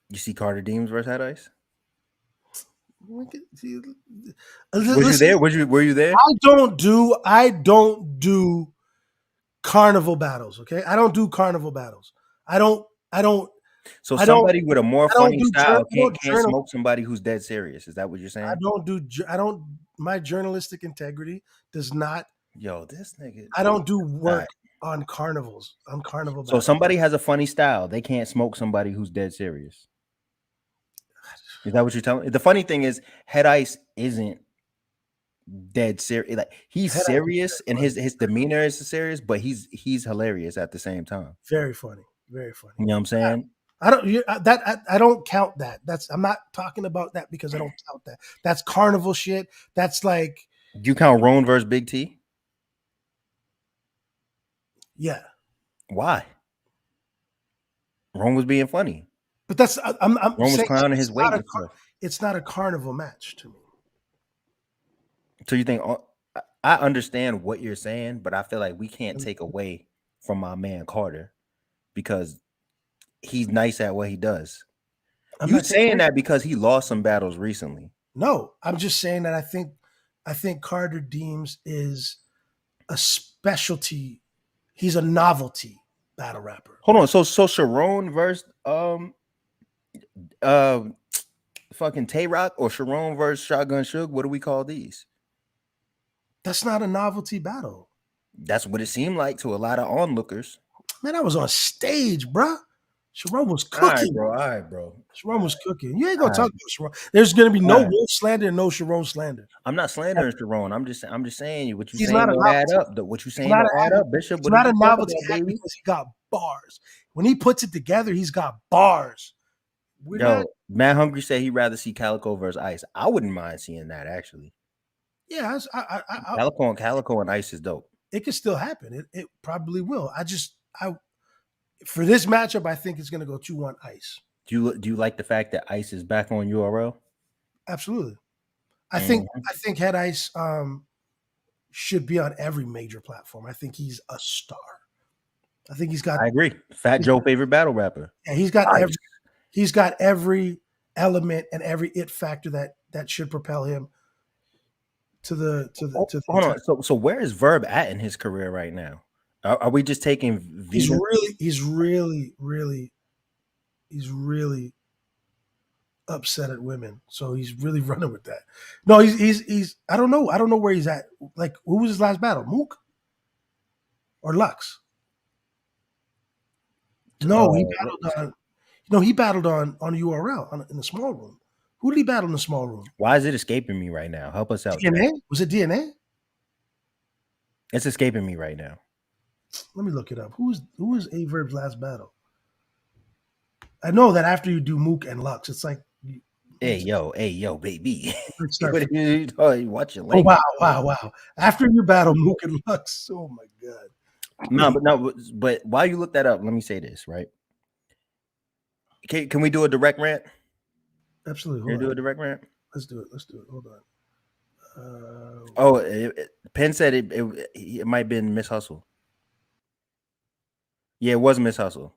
You see Carter Deems versus Head Ice? Were you there? I don't do carnival battles. Okay, I don't do carnival battles. I don't. So somebody with a more funny style can't smoke somebody who's dead serious. Is that what you're saying? My journalistic integrity does not. Yo, this nigga. I don't do work on carnivals. On carnival battles. So somebody has a funny style. They can't smoke somebody who's dead serious. Is that what you're telling me? The funny thing is, Head Ice isn't dead serious. Like he's serious and his demeanor is serious, but he's hilarious at the same time. Very funny. Very funny. You know what I'm saying? I don't count that. I'm not talking about that because I don't count that. That's carnival shit. That's like. You count Roan versus Big T? Yeah. Why? Roan was being funny. But that's I'm Roan was clowning his weight and stuff. It's not a carnival match to me. So you think I understand what you're saying, but I feel like we can't take away from my man Carter because he's nice at what he does. You saying that because he lost some battles recently? No, I'm just saying that I think Carter Deems is a specialty. He's a novelty battle rapper. Hold on, so Sharon versus fucking Tay Rock or Sharon versus Shotgun Suge? What do we call these? That's not a novelty battle. That's what it seemed like to a lot of onlookers. Man, I was on stage, bruh. Sharon was All right, cooking. bro. All right, bro. Sharon was cooking. You ain't gonna All talk right. about Sharon. There's gonna be no All right. Wolf slander and no Sharon slander. I'm not slandering Sharon. I'm just saying what you He's saying not a don't add novelty. up. What you He's saying not, don't add up, Bishop. he's What did not you a talk novelty about, act baby? because he got bars. When he puts it together, he's got bars. We're Yo, not. Matt Hungry said he'd rather see Calico versus Ice. I wouldn't mind seeing that actually. Yeah, Calico and Ice is dope. it could still happen. It probably will. For this matchup, I think it's gonna go 2-1 Ice. Do you like the fact that Ice is back on URL? Absolutely. I Mm-hmm. think Head Ice should be on every major platform. I think he's a star. I think he's got. I agree. Fat Joe favorite battle rapper. Yeah, he's got Ice. every element and every it factor that should propel him to the. Hold on. So where is Verb at in his career right now? Are we just taking vegan? He's really upset at women. So he's really running with that. No, he's I don't know where he's at. Like, who was his last battle? Mook or Lux? No, he battled on URL in the small room. Who did he battle in the small room? Why is it escaping me right now? Help us out. DNA? Was it DNA? It's escaping me right now. Let me look it up. Who was Averb's last battle? I know that after you do Mook and Lux, it's like, Hey yo, baby. start. Watch your Oh, language. wow. After you battle Mook and Lux, oh my god. But while you look that up, let me say this, right? Can we do a direct rant? Absolutely. Can we do a direct rant? Let's do it. Hold on. Penn said it might have been Miss Hustle. Yeah, it was Miss Hustle.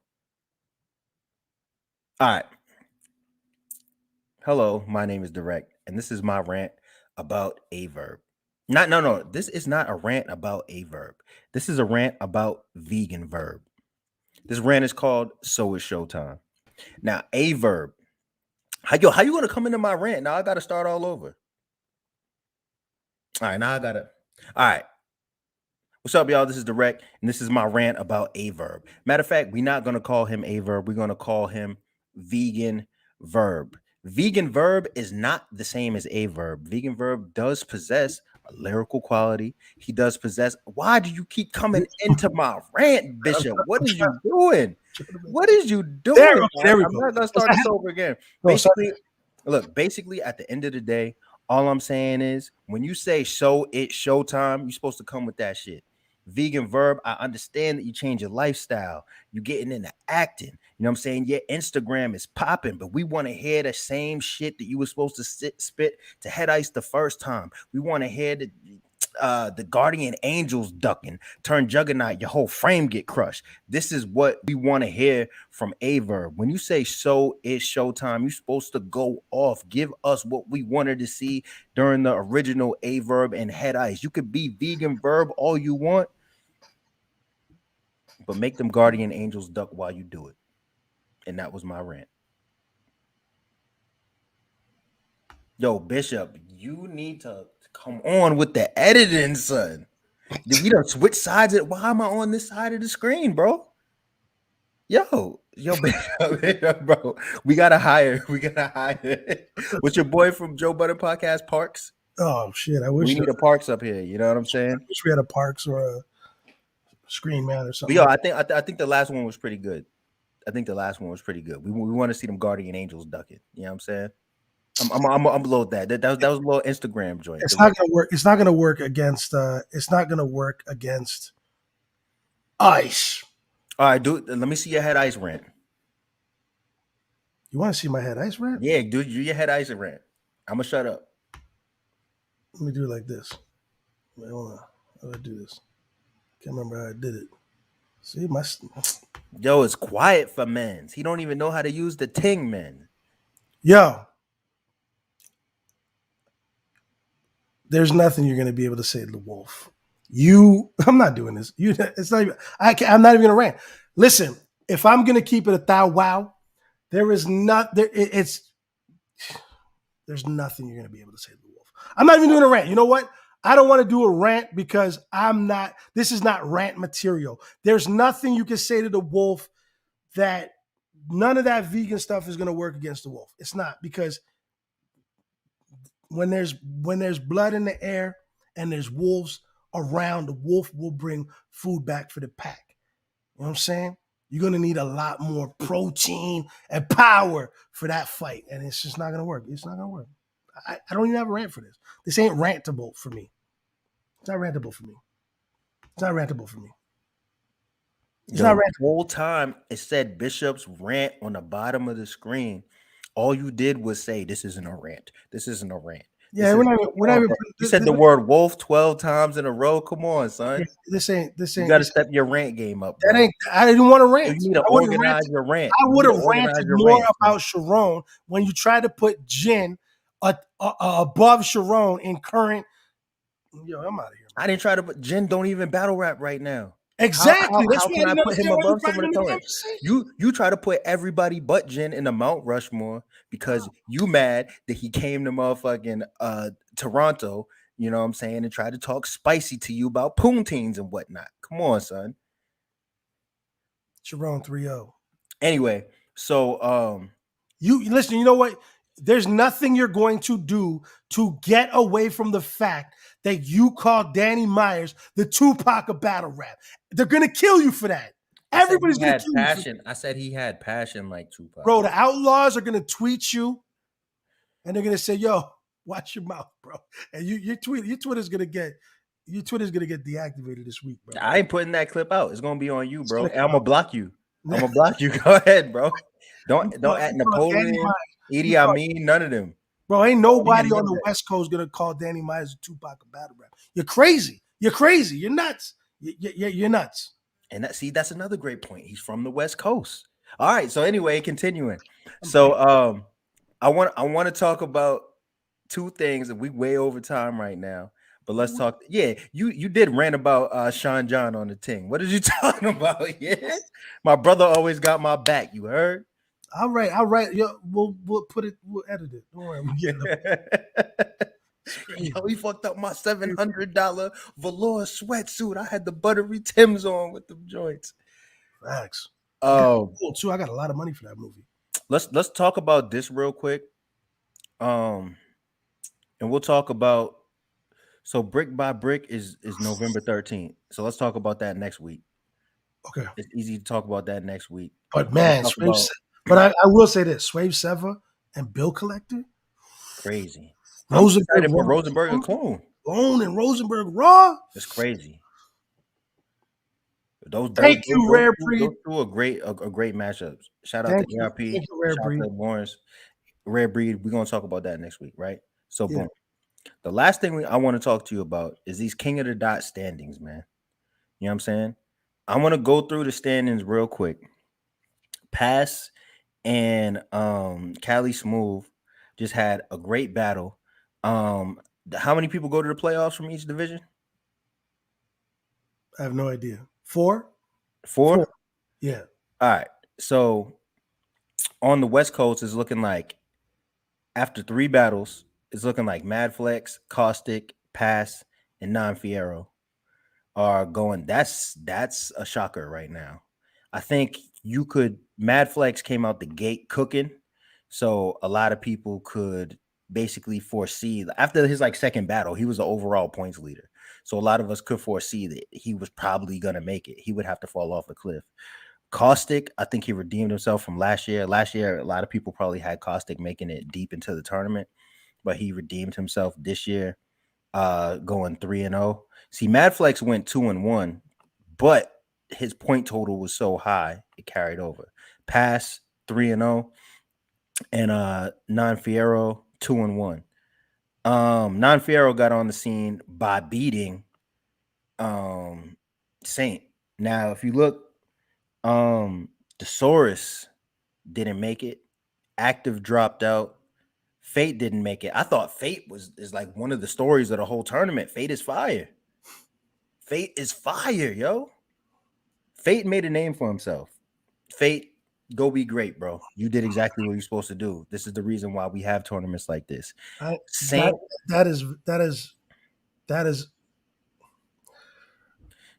All right. Hello, my name is Direct, and this is my rant about a verb. No. This is not a rant about a verb. This is a rant about vegan verb. This rant is called "So It's Showtime." Now, a verb. How you gonna come into my rant? Now I gotta start all over. All right, now I gotta. All right. What's up, y'all? This is Direct, and this is my rant about a verb. Matter of fact, we're not gonna call him a verb. We're gonna call him vegan verb. Vegan verb is not the same as a verb. Vegan verb does possess a lyrical quality. He does possess. Why do you keep coming into my rant, Bishop? What are you doing? What is you doing? There we I'm go. not gonna start this over again. Basically, at the end of the day, all I'm saying is when you say "so it's showtime," you're supposed to come with that shit. Vegan verb, I understand that you change your lifestyle. You're getting into acting. You know what I'm saying? Your Instagram is popping, but we want to hear the same shit that you were supposed to spit to Head Ice the first time. We want to hear the guardian angels ducking, turn juggernaut, your whole frame get crushed. This is what we want to hear from a verb. When you say "so it's showtime," you're supposed to go off. Give us what we wanted to see during the original a verb and Head Ice. You could be vegan verb all you want, but make them guardian angels duck while you do it. And that was my rant. Yo, Bishop, you need to come on with the editing, son. We done switch sides. Why am I on this side of the screen, bro? Yo, Bishop, bro. We gotta hire. What's your boy from Joe Budden Podcast, Parks? Oh shit! I wish we need a Parks up here. You know what I'm saying? I wish we had a Parks or a Screen Man or something. But yo, I think the last one was pretty good. We want to see them guardian angels ducking. You know what I'm saying? I'm below that. That was a little Instagram joint. It's not gonna work. It's not gonna work against. It's not gonna work against Ice. All right, dude. Let me see your Head Ice rant. You want to see my Head Ice rant? Yeah, dude. Do your Head Ice rant. I'm gonna shut up. Let me do it like this. Wait, hold on. How do I do this? Can't remember how I did it. See my. Yo, it's quiet for men. He don't even know how to use the ting, man. Yo, there's nothing you're gonna be able to say to the wolf. I'm not doing this. It's not even. I'm not even gonna rant. Listen, if I'm gonna keep it a thou wow, there's nothing you're gonna be able to say to the wolf. I'm not even doing a rant. You know what? I don't want to do a rant because this is not rant material. There's nothing you can say to the wolf that none of that vegan stuff is going to work against the wolf. It's not, because when there's blood in the air and there's wolves around, the wolf will bring food back for the pack. You know what I'm saying? You're going to need a lot more protein and power for that fight. And it's just not going to work. It's not going to work. I don't even have a rant for this. This ain't rantable for me. It's not rantable for me. It's not rantable for me. It's not The rantable. whole time it said Bishop's rant on the bottom of the screen. All you did was say, "This isn't a rant. This isn't a rant." Yeah, we're not even. You said the word wolf 12 times in a row. Come on, son. This ain't. You got to step your rant game up, bro. That ain't. I didn't want to rant. You need to organize your rant. I would have ranted more about Sharon when you try to put Jen above Sharon in current. Yo, I'm out of here. I didn't try to put Jen. Don't even battle rap right now. Exactly. How can I put him above some of the comments? You try to put everybody but Jen in the Mount Rushmore because you mad that he came to motherfucking Toronto, you know what I'm saying, and tried to talk spicy to you about poonteens and whatnot. Come on, son. Sharon 3-0. Anyway, so you listen, you know what? There's nothing you're going to do to get away from the fact that you call Danny Myers the Tupac of battle rap. They're going to kill you for that. Everybody's going to kill passion. you for that. I said he had passion like Tupac. Bro, the Outlaws are going to tweet you and they're going to say, yo, watch your mouth, bro. And your Twitter's going to get deactivated this week, bro. I ain't putting that clip out. It's going to be on you, bro. And I'm going to block you. I'm going to block you. Go ahead, bro. Don't add Napoleon, Idi Amin, none of them. Bro, ain't nobody on the West Coast gonna call Danny Myers a Tupac of battle rap. You're crazy. You're crazy. You're nuts. You're nuts. And that's another great point. He's from the West Coast. All right. So anyway, continuing. So I want to talk about two things, and we way over time right now. But let's talk. Yeah, you did rant about Sean John on the thing. What did you talking about? Yeah, my brother always got my back. You heard? All right. Yo, we'll edit it. Don't worry, Yo, he fucked up my $700 velour sweatsuit. I had the buttery Timbs on with the joints. Facts. Oh, cool too. I got a lot of money for that movie. Let's talk about this real quick. And we'll talk about. So Brick by Brick is November 13th. So let's talk about that next week. Okay. It's easy to talk about that next week. But man, but I will say this: Swave Seva and Bill Collector, crazy. Rosenberg and Clone. Clone and Rosenberg Raw. It's crazy. Thank you, Rare Breed. Those two are great matchups. Shout out to ERP. Thank you, Rare Breed. Shout out to Lawrence. Rare Breed. We're gonna talk about that next week, right? So boom. The last thing I want to talk to you about is these King of the Dot standings, man. You know what I'm saying? I want to go through the standings real quick. Pass and Cali Smooth just had a great battle. How many people go to the playoffs from each division? I have no idea. Four? Yeah. All right. So on the West Coast, it's looking like after 3 battles, it's looking like Mad Flex, Caustic, Pass, and Non Fierro are going. That's a shocker right now. I think Mad Flex came out the gate cooking, so a lot of people could basically foresee after his second battle, he was the overall points leader. So a lot of us could foresee that he was probably gonna make it. He would have to fall off the cliff. Caustic, I think he redeemed himself from last year. Last year, a lot of people probably had Caustic making it deep into the tournament, but he redeemed himself this year, going 3-0. See, Mad Flex went 2-1, but his point total was so high it carried over. Pass 3-0, and Non Fierro 2-1. Non Fierro got on the scene by beating Saint. Now, if you look, Thesaurus didn't make it. Active dropped out. Fate didn't make it. I thought Fate is like one of the stories of the whole tournament. Fate is fire. Fate is fire, yo. Fate made a name for himself. Fate, go be great, bro. You did exactly what you're supposed to do. This is the reason why we have tournaments like this. That is That is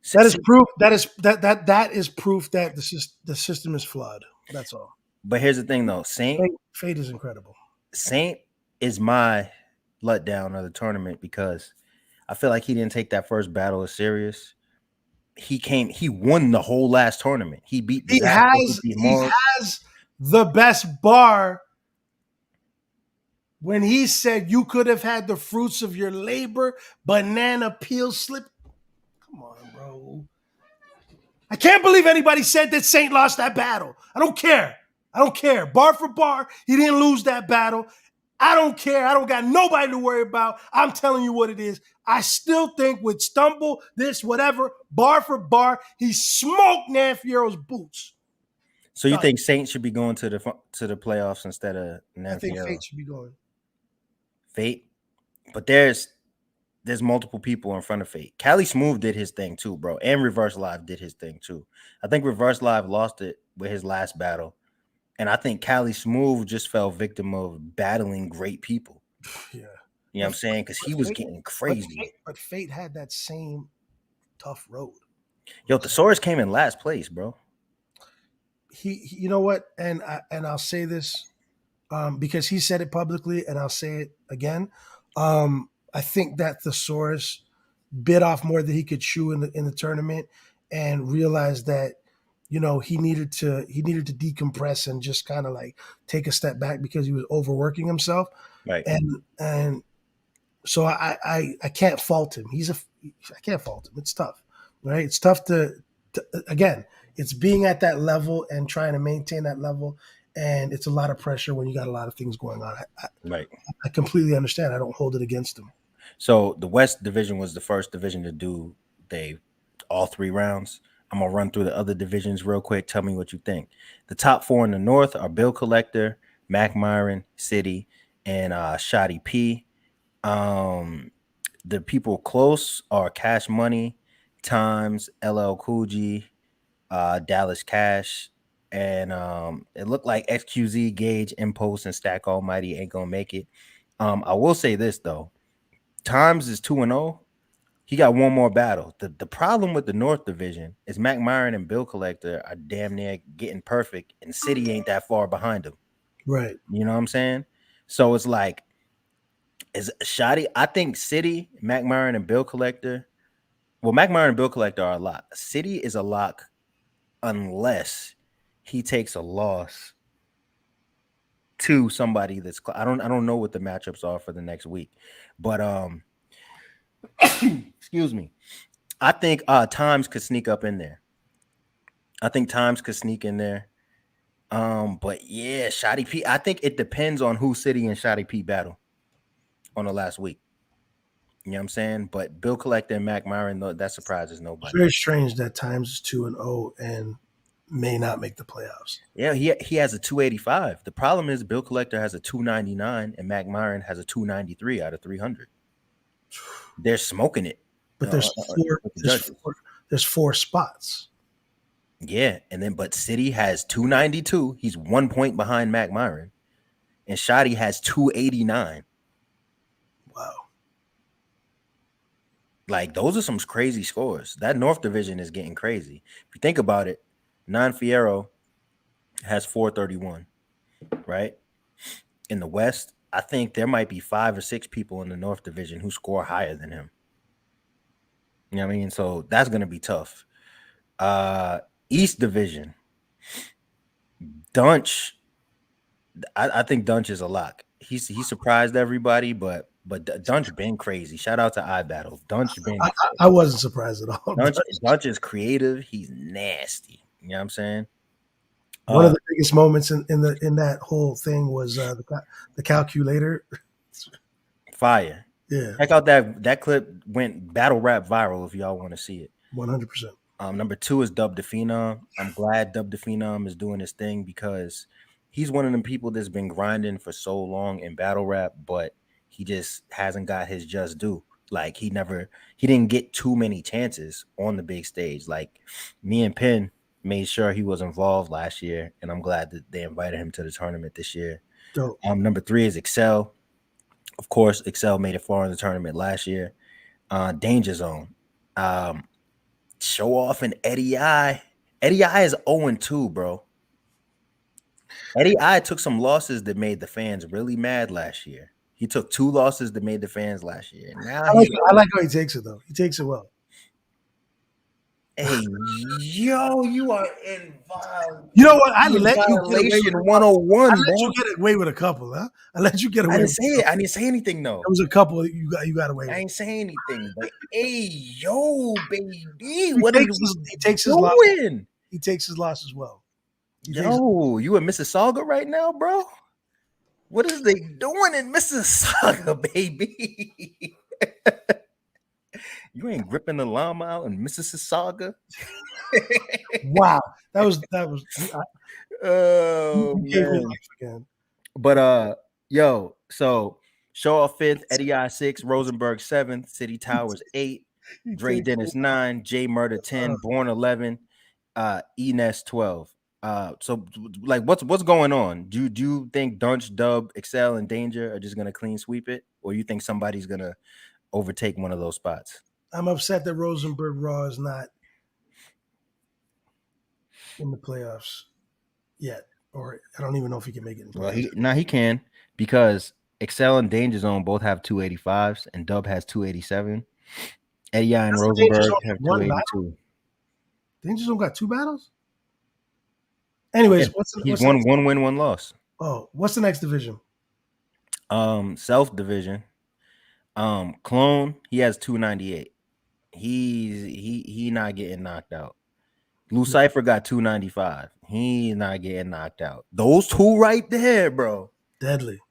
See, proof. That is proof that the system is flawed. That's all. but here's the thing, though. Fate is incredible. Saint is my letdown of the tournament because I feel like he didn't take that first battle as serious. He won the whole last tournament. He beat Disaster. He has the best bar. When he said you could have had the fruits of your labor, banana peel slip. Come on, bro. I can't believe anybody said that Saint lost that battle. I don't care. Bar for bar, he didn't lose that battle. I don't care. I don't got nobody to worry about. I'm telling you what it is. I still think with stumble, this, whatever, bar for bar, he smoked Nan Fierro's boots. So you think Saint should be going to the playoffs instead of Nan Fierro? I think Fate should be going. Fate? But there's multiple people in front of Fate. Cali Smooth did his thing too, bro. And Reverse Live did his thing too. I think Reverse Live lost it with his last battle. And I think Cali Smooth just fell victim of battling great people. Yeah. You know what I'm saying? Because he was getting crazy. But Fate had that same tough road. Yo, Thesaurus came in last place, bro. He you know what? And I'll say this because he said it publicly, and I'll say it again. I think that Thesaurus bit off more than he could chew in the tournament, and realized that he needed to decompress and just kind of like take a step back because he was overworking himself. Right. And so I can't fault him. I can't fault him. It's tough, right? It's tough to again. It's being at that level and trying to maintain that level, and it's a lot of pressure when you got a lot of things going on. Right. I completely understand. I don't hold it against him. So the West Division was the first division to do all 3 rounds. I'm going to run through the other divisions real quick. Tell me what you think. The top 4 in the North are Bill Collector, Mac Myron, City, and Shoddy P. The people close are Cash Money, Times, LL Cool G, Dallas Cash, and it looked like XQZ, Gage, Impulse, and Stack Almighty ain't going to make it. I will say this, though. Times is 2-0. He got one more battle. The problem with the North Division is Mac Myron and Bill Collector are damn near getting perfect, and City ain't that far behind him. Right. You know what I'm saying? So it's like, is Shoddy? I think City, Mac Myron, and Bill Collector. Well, Mac Myron and Bill Collector are a lock. City is a lock unless he takes a loss to somebody that's. I don't know what the matchups are for the next week, but excuse me. I think Times could sneak up in there. But yeah, Shoddy P. I think it depends on who City and Shoddy P battle on the last week. You know what I'm saying? But Bill Collector and Mac Myron, that surprises nobody. It's very strange that Times is 2-0 and may not make the playoffs. Yeah, he has a 285. The problem is Bill Collector has a 299 and Mac Myron has a 293 out of 300. They're smoking it. But there's 4 spots. Yeah, but City has 292. He's 1 point behind Mac Myron. And Shoddy has 289. Wow. Like, those are some crazy scores. That North Division is getting crazy. If you think about it, Nan Fierro has 431, right? In the West, I think there might be 5 or 6 people in the North Division who score higher than him. You know what I mean? So that's going to be tough. East Division, Dunch. I think Dunch is a lock. He surprised everybody, but Dunch been crazy. Shout out to iBattle. Dunch been. I wasn't surprised at all. Dunch is creative. He's nasty. You know what I'm saying? One of the biggest moments in that whole thing was the calculator. Fire. Yeah. Check out that clip. Went battle rap viral if y'all want to see it. 100%. Number 2 is Dub the Phenom. I'm glad Dub the Phenom is doing his thing because he's one of them people that's been grinding for so long in battle rap, but he just hasn't got his just due. Like he didn't get too many chances on the big stage. Like me and Penn made sure he was involved last year, and I'm glad that they invited him to the tournament this year. Dope. Number 3 is Excel. Of course, Excel made it far in the tournament last year. Danger Zone. Show Off and Eddie I. Eddie I is 0-2, bro. Eddie I took some losses that made the fans really mad last year. He took 2 losses that made the fans last year. Now I like how he takes it though. He takes it well. Hey, yo, you are in You know what? I let you get away violation with 101, I let bro. you get away with a couple, huh? I let you get away. I didn't with say it. I didn't say anything though. There was a couple you got away I with. ain't saying anything, but hey, yo, baby, He what are takes we his loss. doing? He takes his loss as well. Yo, you in Mississauga right now, bro? What is they doing in Mississauga, baby? You ain't gripping the llama out in Mississauga? Wow, that was. Oh You gave me man. life again. But yo, so Show Off 5th, Eddie I 6th, Rosenberg 7th, City Towers 8, Dre Dennis 9, J Murder 10, Born 11, Enes 12. So like what's going on? Do you think Dunch, Dub, Excel, and Danger are just gonna clean sweep it, or you think somebody's gonna overtake one of those spots? I'm upset that Rosenberg Raw is not in the playoffs yet, or I don't even know if he can make it in playoffs. Well, he can, because Excel and Danger Zone both have 285s, and Dub has 287. Eddie and Rosenberg have 282. Danger Zone got 2 battles. Anyways, Yeah, what's he's one win, 1 loss. Oh, what's the next division? Self division. Clone, he has 298. He not getting knocked out. Lucifer got 295. He's not getting knocked out. Those 2 right there, bro. Deadly.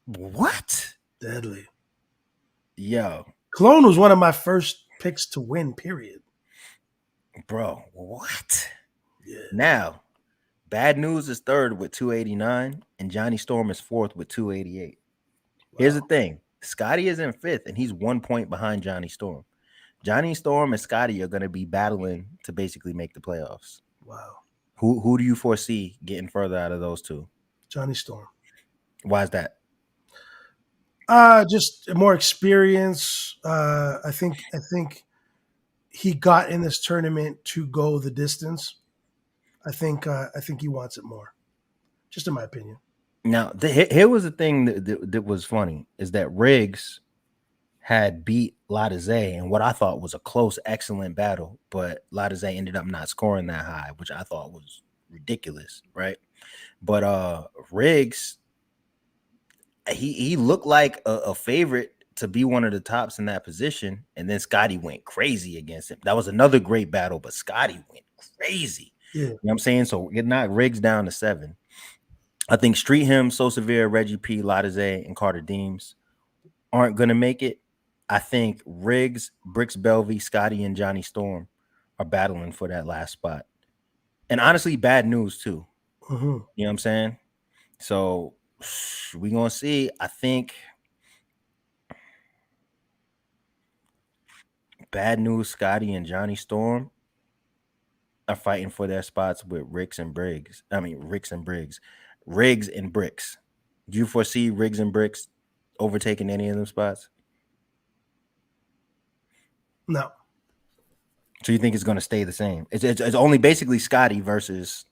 What? Deadly. Yo. Clone was one of my first picks to win, period. Bro, what? Yeah. Now, Bad News is 3rd with 289, and Johnny Storm is 4th with 288. Wow. Here's the thing. Scotty is in 5th, and he's 1 point behind Johnny Storm. Johnny Storm and Scotty are going to be battling to basically make the playoffs. Wow. Who do you foresee getting further out of those 2? Johnny Storm. Why is that? Just more experience. I think he got in this tournament to go the distance. I think he wants it more. Just in my opinion. Now, here was the thing that was funny, is that Riggs had beat Latizé in what I thought was a close, excellent battle, but Latizé ended up not scoring that high, which I thought was ridiculous, right? But Riggs, he looked like a favorite to be one of the tops in that position, and then Scotty went crazy against him. That was another great battle, but Scotty went crazy. Yeah. You know what I'm saying? So it knocked Riggs down to 7. I think Street Him, So Severe, Reggie P, Latizé, and Carter Deems aren't going to make it. I think Riggs, Bricks Belvy, Scotty, and Johnny Storm are battling for that last spot. And honestly, Bad News too. Mm-hmm. You know what I'm saying? So we're going to see. I think Bad News, Scotty, and Johnny Storm are fighting for their spots with Riggs and Briggs. Riggs and Bricks. Do you foresee Riggs and Bricks overtaking any of them spots? No. So you think it's going to stay the same? It's only basically Scotty versus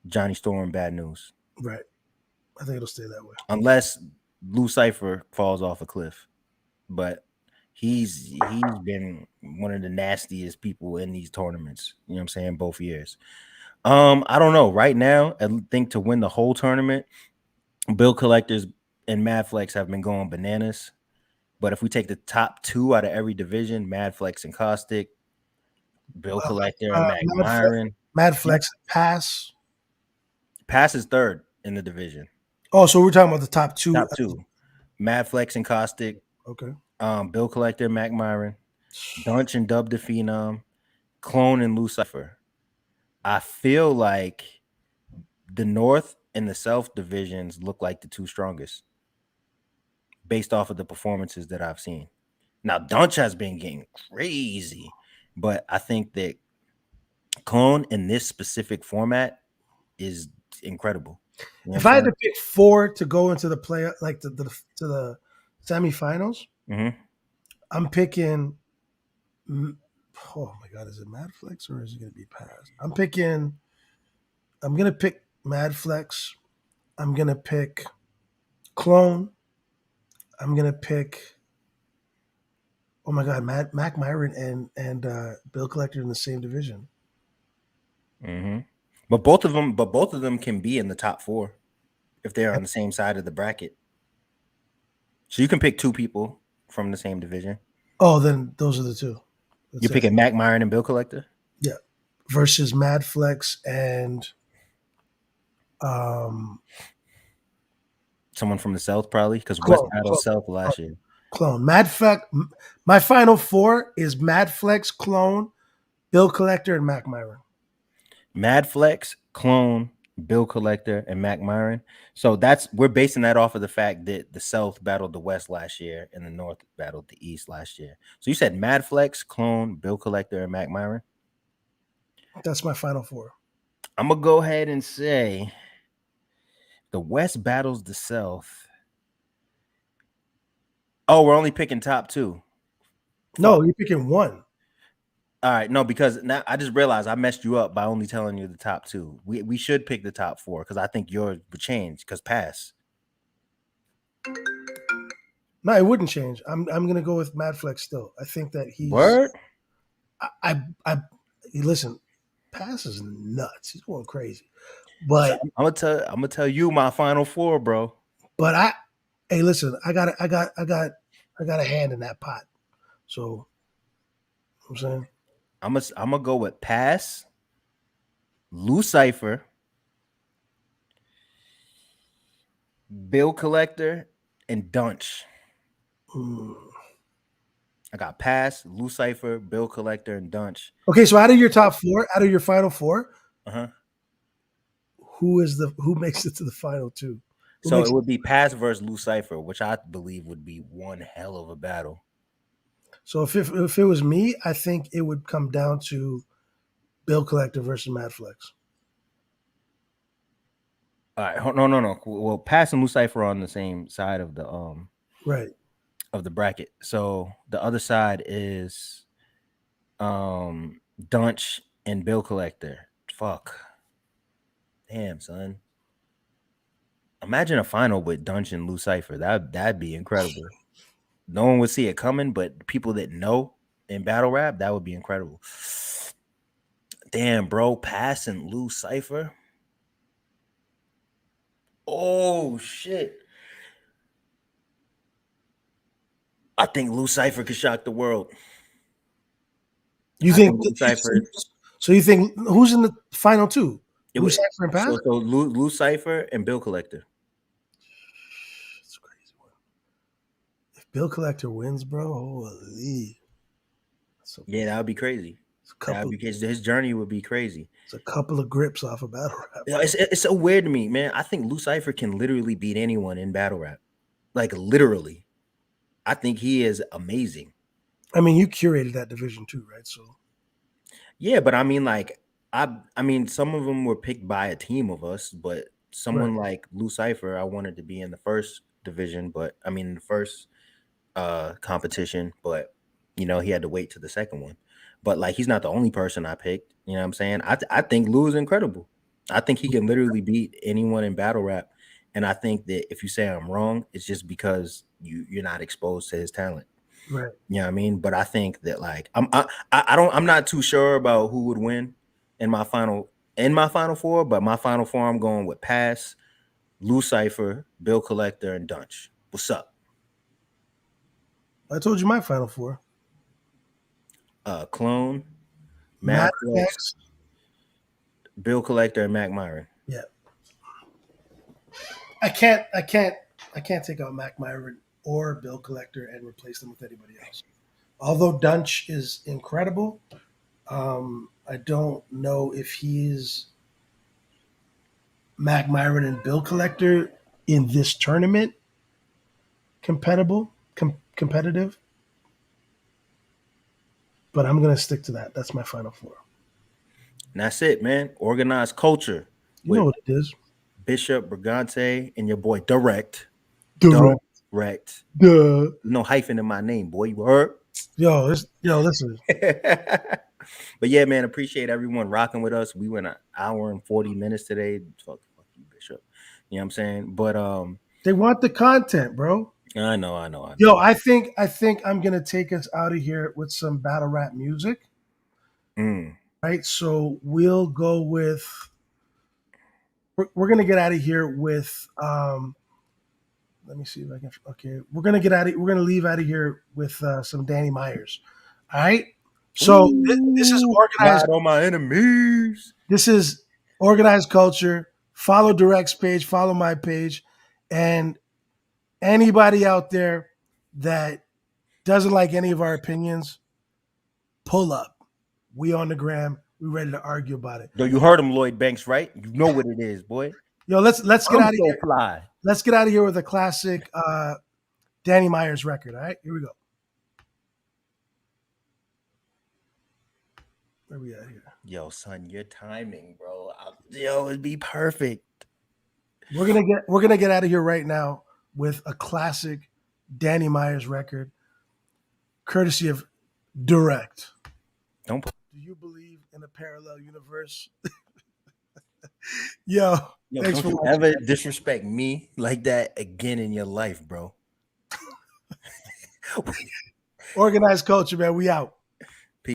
Johnny Storm, Bad News. Right. I think it'll stay that way. Unless Lucifer falls off a cliff. But he's been one of the nastiest people in these tournaments. You know what I'm saying? Both years. I don't know. Right now, I think to win the whole tournament, Bill Collectors and Mad Flex have been going bananas. But if we take the top 2 out of every division, Mad Flex and Caustic, Bill Collector and Mac Myron. Mad Flex Pass. Pass is 3rd in the division. Oh, so we're talking about the top 2. Top 2. Mad Flex and Caustic. Okay. Bill Collector and Mac Myron. Dunch and Dub the Phenom. Clone and Lucifer. I feel like the North and the South divisions look like the 2 strongest based off of the performances that I've seen. Now, Dunch has been getting crazy, but I think that Clone in this specific format is incredible. You know if I had to pick 4 to go into the play, like to the semifinals, mm-hmm. I'm picking. Oh my god, is it Mad Flex or is it gonna be Pass? I'm picking. I'm gonna pick Mad Flex. I'm gonna pick Clone. I'm gonna pick. Oh my god, Mac Myron and Bill Collector in the same division. Mm-hmm. But both of them can be in the top 4 if they're on the same side of the bracket. So you can pick 2 people from the same division. Oh, then those are the two. That's You're it. picking Mac Myron and Bill Collector? Yeah. Versus Mad Flex and Someone from the South, probably, because West Clone. battled South last year. Clone. Mad Flex. My final 4 is Mad Flex, Clone, Bill Collector, and Mac Myron. Mad Flex, Clone, Bill Collector, and Mac Myron. So we're basing that off of the fact that the South battled the West last year and the North battled the East last year. So you said Mad Flex, Clone, Bill Collector, and Mac Myron? That's my final 4. I'm going to go ahead and say the West battles the South. Oh, we're only picking top 2. No, you're picking 1. All right, no, because now I just realized I messed you up by only telling you the top 2. We should pick the top 4 because I think yours would change because pass. No, it wouldn't change. I'm gonna go with Mad Flex still. I think that he's Word? I listen, Pass is nuts. He's going crazy. So But I'm gonna tell you my final 4, bro. but hey, listen, I got a hand in that pot. So I'm saying I'm gonna go with Pass, Lou Cipher, Bill Collector, and Dunch. I got Pass, Lou Cipher, Bill Collector, and Dunch. Okay, so out of your top 4, out of your final 4, Uh-huh. who makes it to the final 2? So it would be Pass versus Lou Cipher, which I believe would be one hell of a battle. So if it was me, I think it would come down to Bill Collector versus Mad Flex. All right, no. Well, Pass and Lou Cipher are on the same side of the Right. of the bracket. So the other side is Dunch and Bill Collector. Fuck. Damn, son. Imagine a final with Dunch and Lou Cipher. That'd be incredible. No one would see it coming, but people that know in battle rap, that would be incredible. Damn, bro, Pass and Lou Cipher. Oh shit. I think Lou Cipher could shock the world. You I think Lou Cipher? So you think who's in the final 2? It Lou was, Cipher and Pass? so Lou Cipher and Bill Collector. That's a crazy one. If Bill Collector wins, bro, holy. Yeah, that would be crazy. His journey would be crazy. It's a couple of grips off of battle rap. You know, it's so weird to me, man. I think Lou Cipher can literally beat anyone in battle rap. Like literally. I think he is amazing. I mean, you curated that division too, right? So yeah, but I mean, like, I mean, some of them were picked by a team of us, but someone like Lou Cipher, I wanted to be in the first division, but I mean, in the first competition, but you know, he had to wait to the second one. But like, he's not the only person I picked. You know what I'm saying? I think Lou is incredible. I think he can literally beat anyone in battle rap. And I think that if you say I'm wrong, it's just because you're not exposed to his talent. right. You know what I mean? But I think that like I'm not too sure about who would win in my final 4, but my final 4 I'm going with Pass, Lou Cipher, Bill Collector, and Dunch. What's up? I told you my final 4. Clone, Mad Flex, Bill Collector, and Mac Myron. Yeah. I can't take out Mac Myron or Bill Collector and replace them with anybody else. Although Dunch is incredible, I don't know if he's Mac Myron and Bill Collector in this tournament competitive. But I'm gonna stick to that. That's my final 4. And that's it, man. Organized culture. You know what it is. Bishop Brigante and your boy Drect. Direct. Direct. Duh. No hyphen in my name, boy. You heard? Listen. But yeah, man, appreciate everyone rocking with us. We went an hour and 40 minutes today. Fuck you, Bishop. You know what I'm saying? But They want the content, bro. I know. Yo, I think I'm gonna take us out of here with some battle rap music. Right. So we'll go with we're gonna get out of here with let me see if I can okay. We're gonna leave out of here with some Danny Myers. All right. So this is organized. Ride on my enemies. This is organized culture. Follow Direct's page, follow my page, and anybody out there that doesn't like any of our opinions, pull up. We on the gram. We ready to argue about it. Yo, you heard him, Lloyd Banks, right? You know what it is, boy. Yo, let's get out of here. Fly. Let's get out of here with a classic Danny Myers record. All right, here we go. Where we at here? Yo, son, your timing, bro. Yo, it'd be perfect. We're gonna get out of here right now with a classic Danny Myers record, courtesy of Direct. Do you believe in a parallel universe? Yo, thanks don't for you ever disrespect me like that again in your life, bro. Organized culture, man. We out.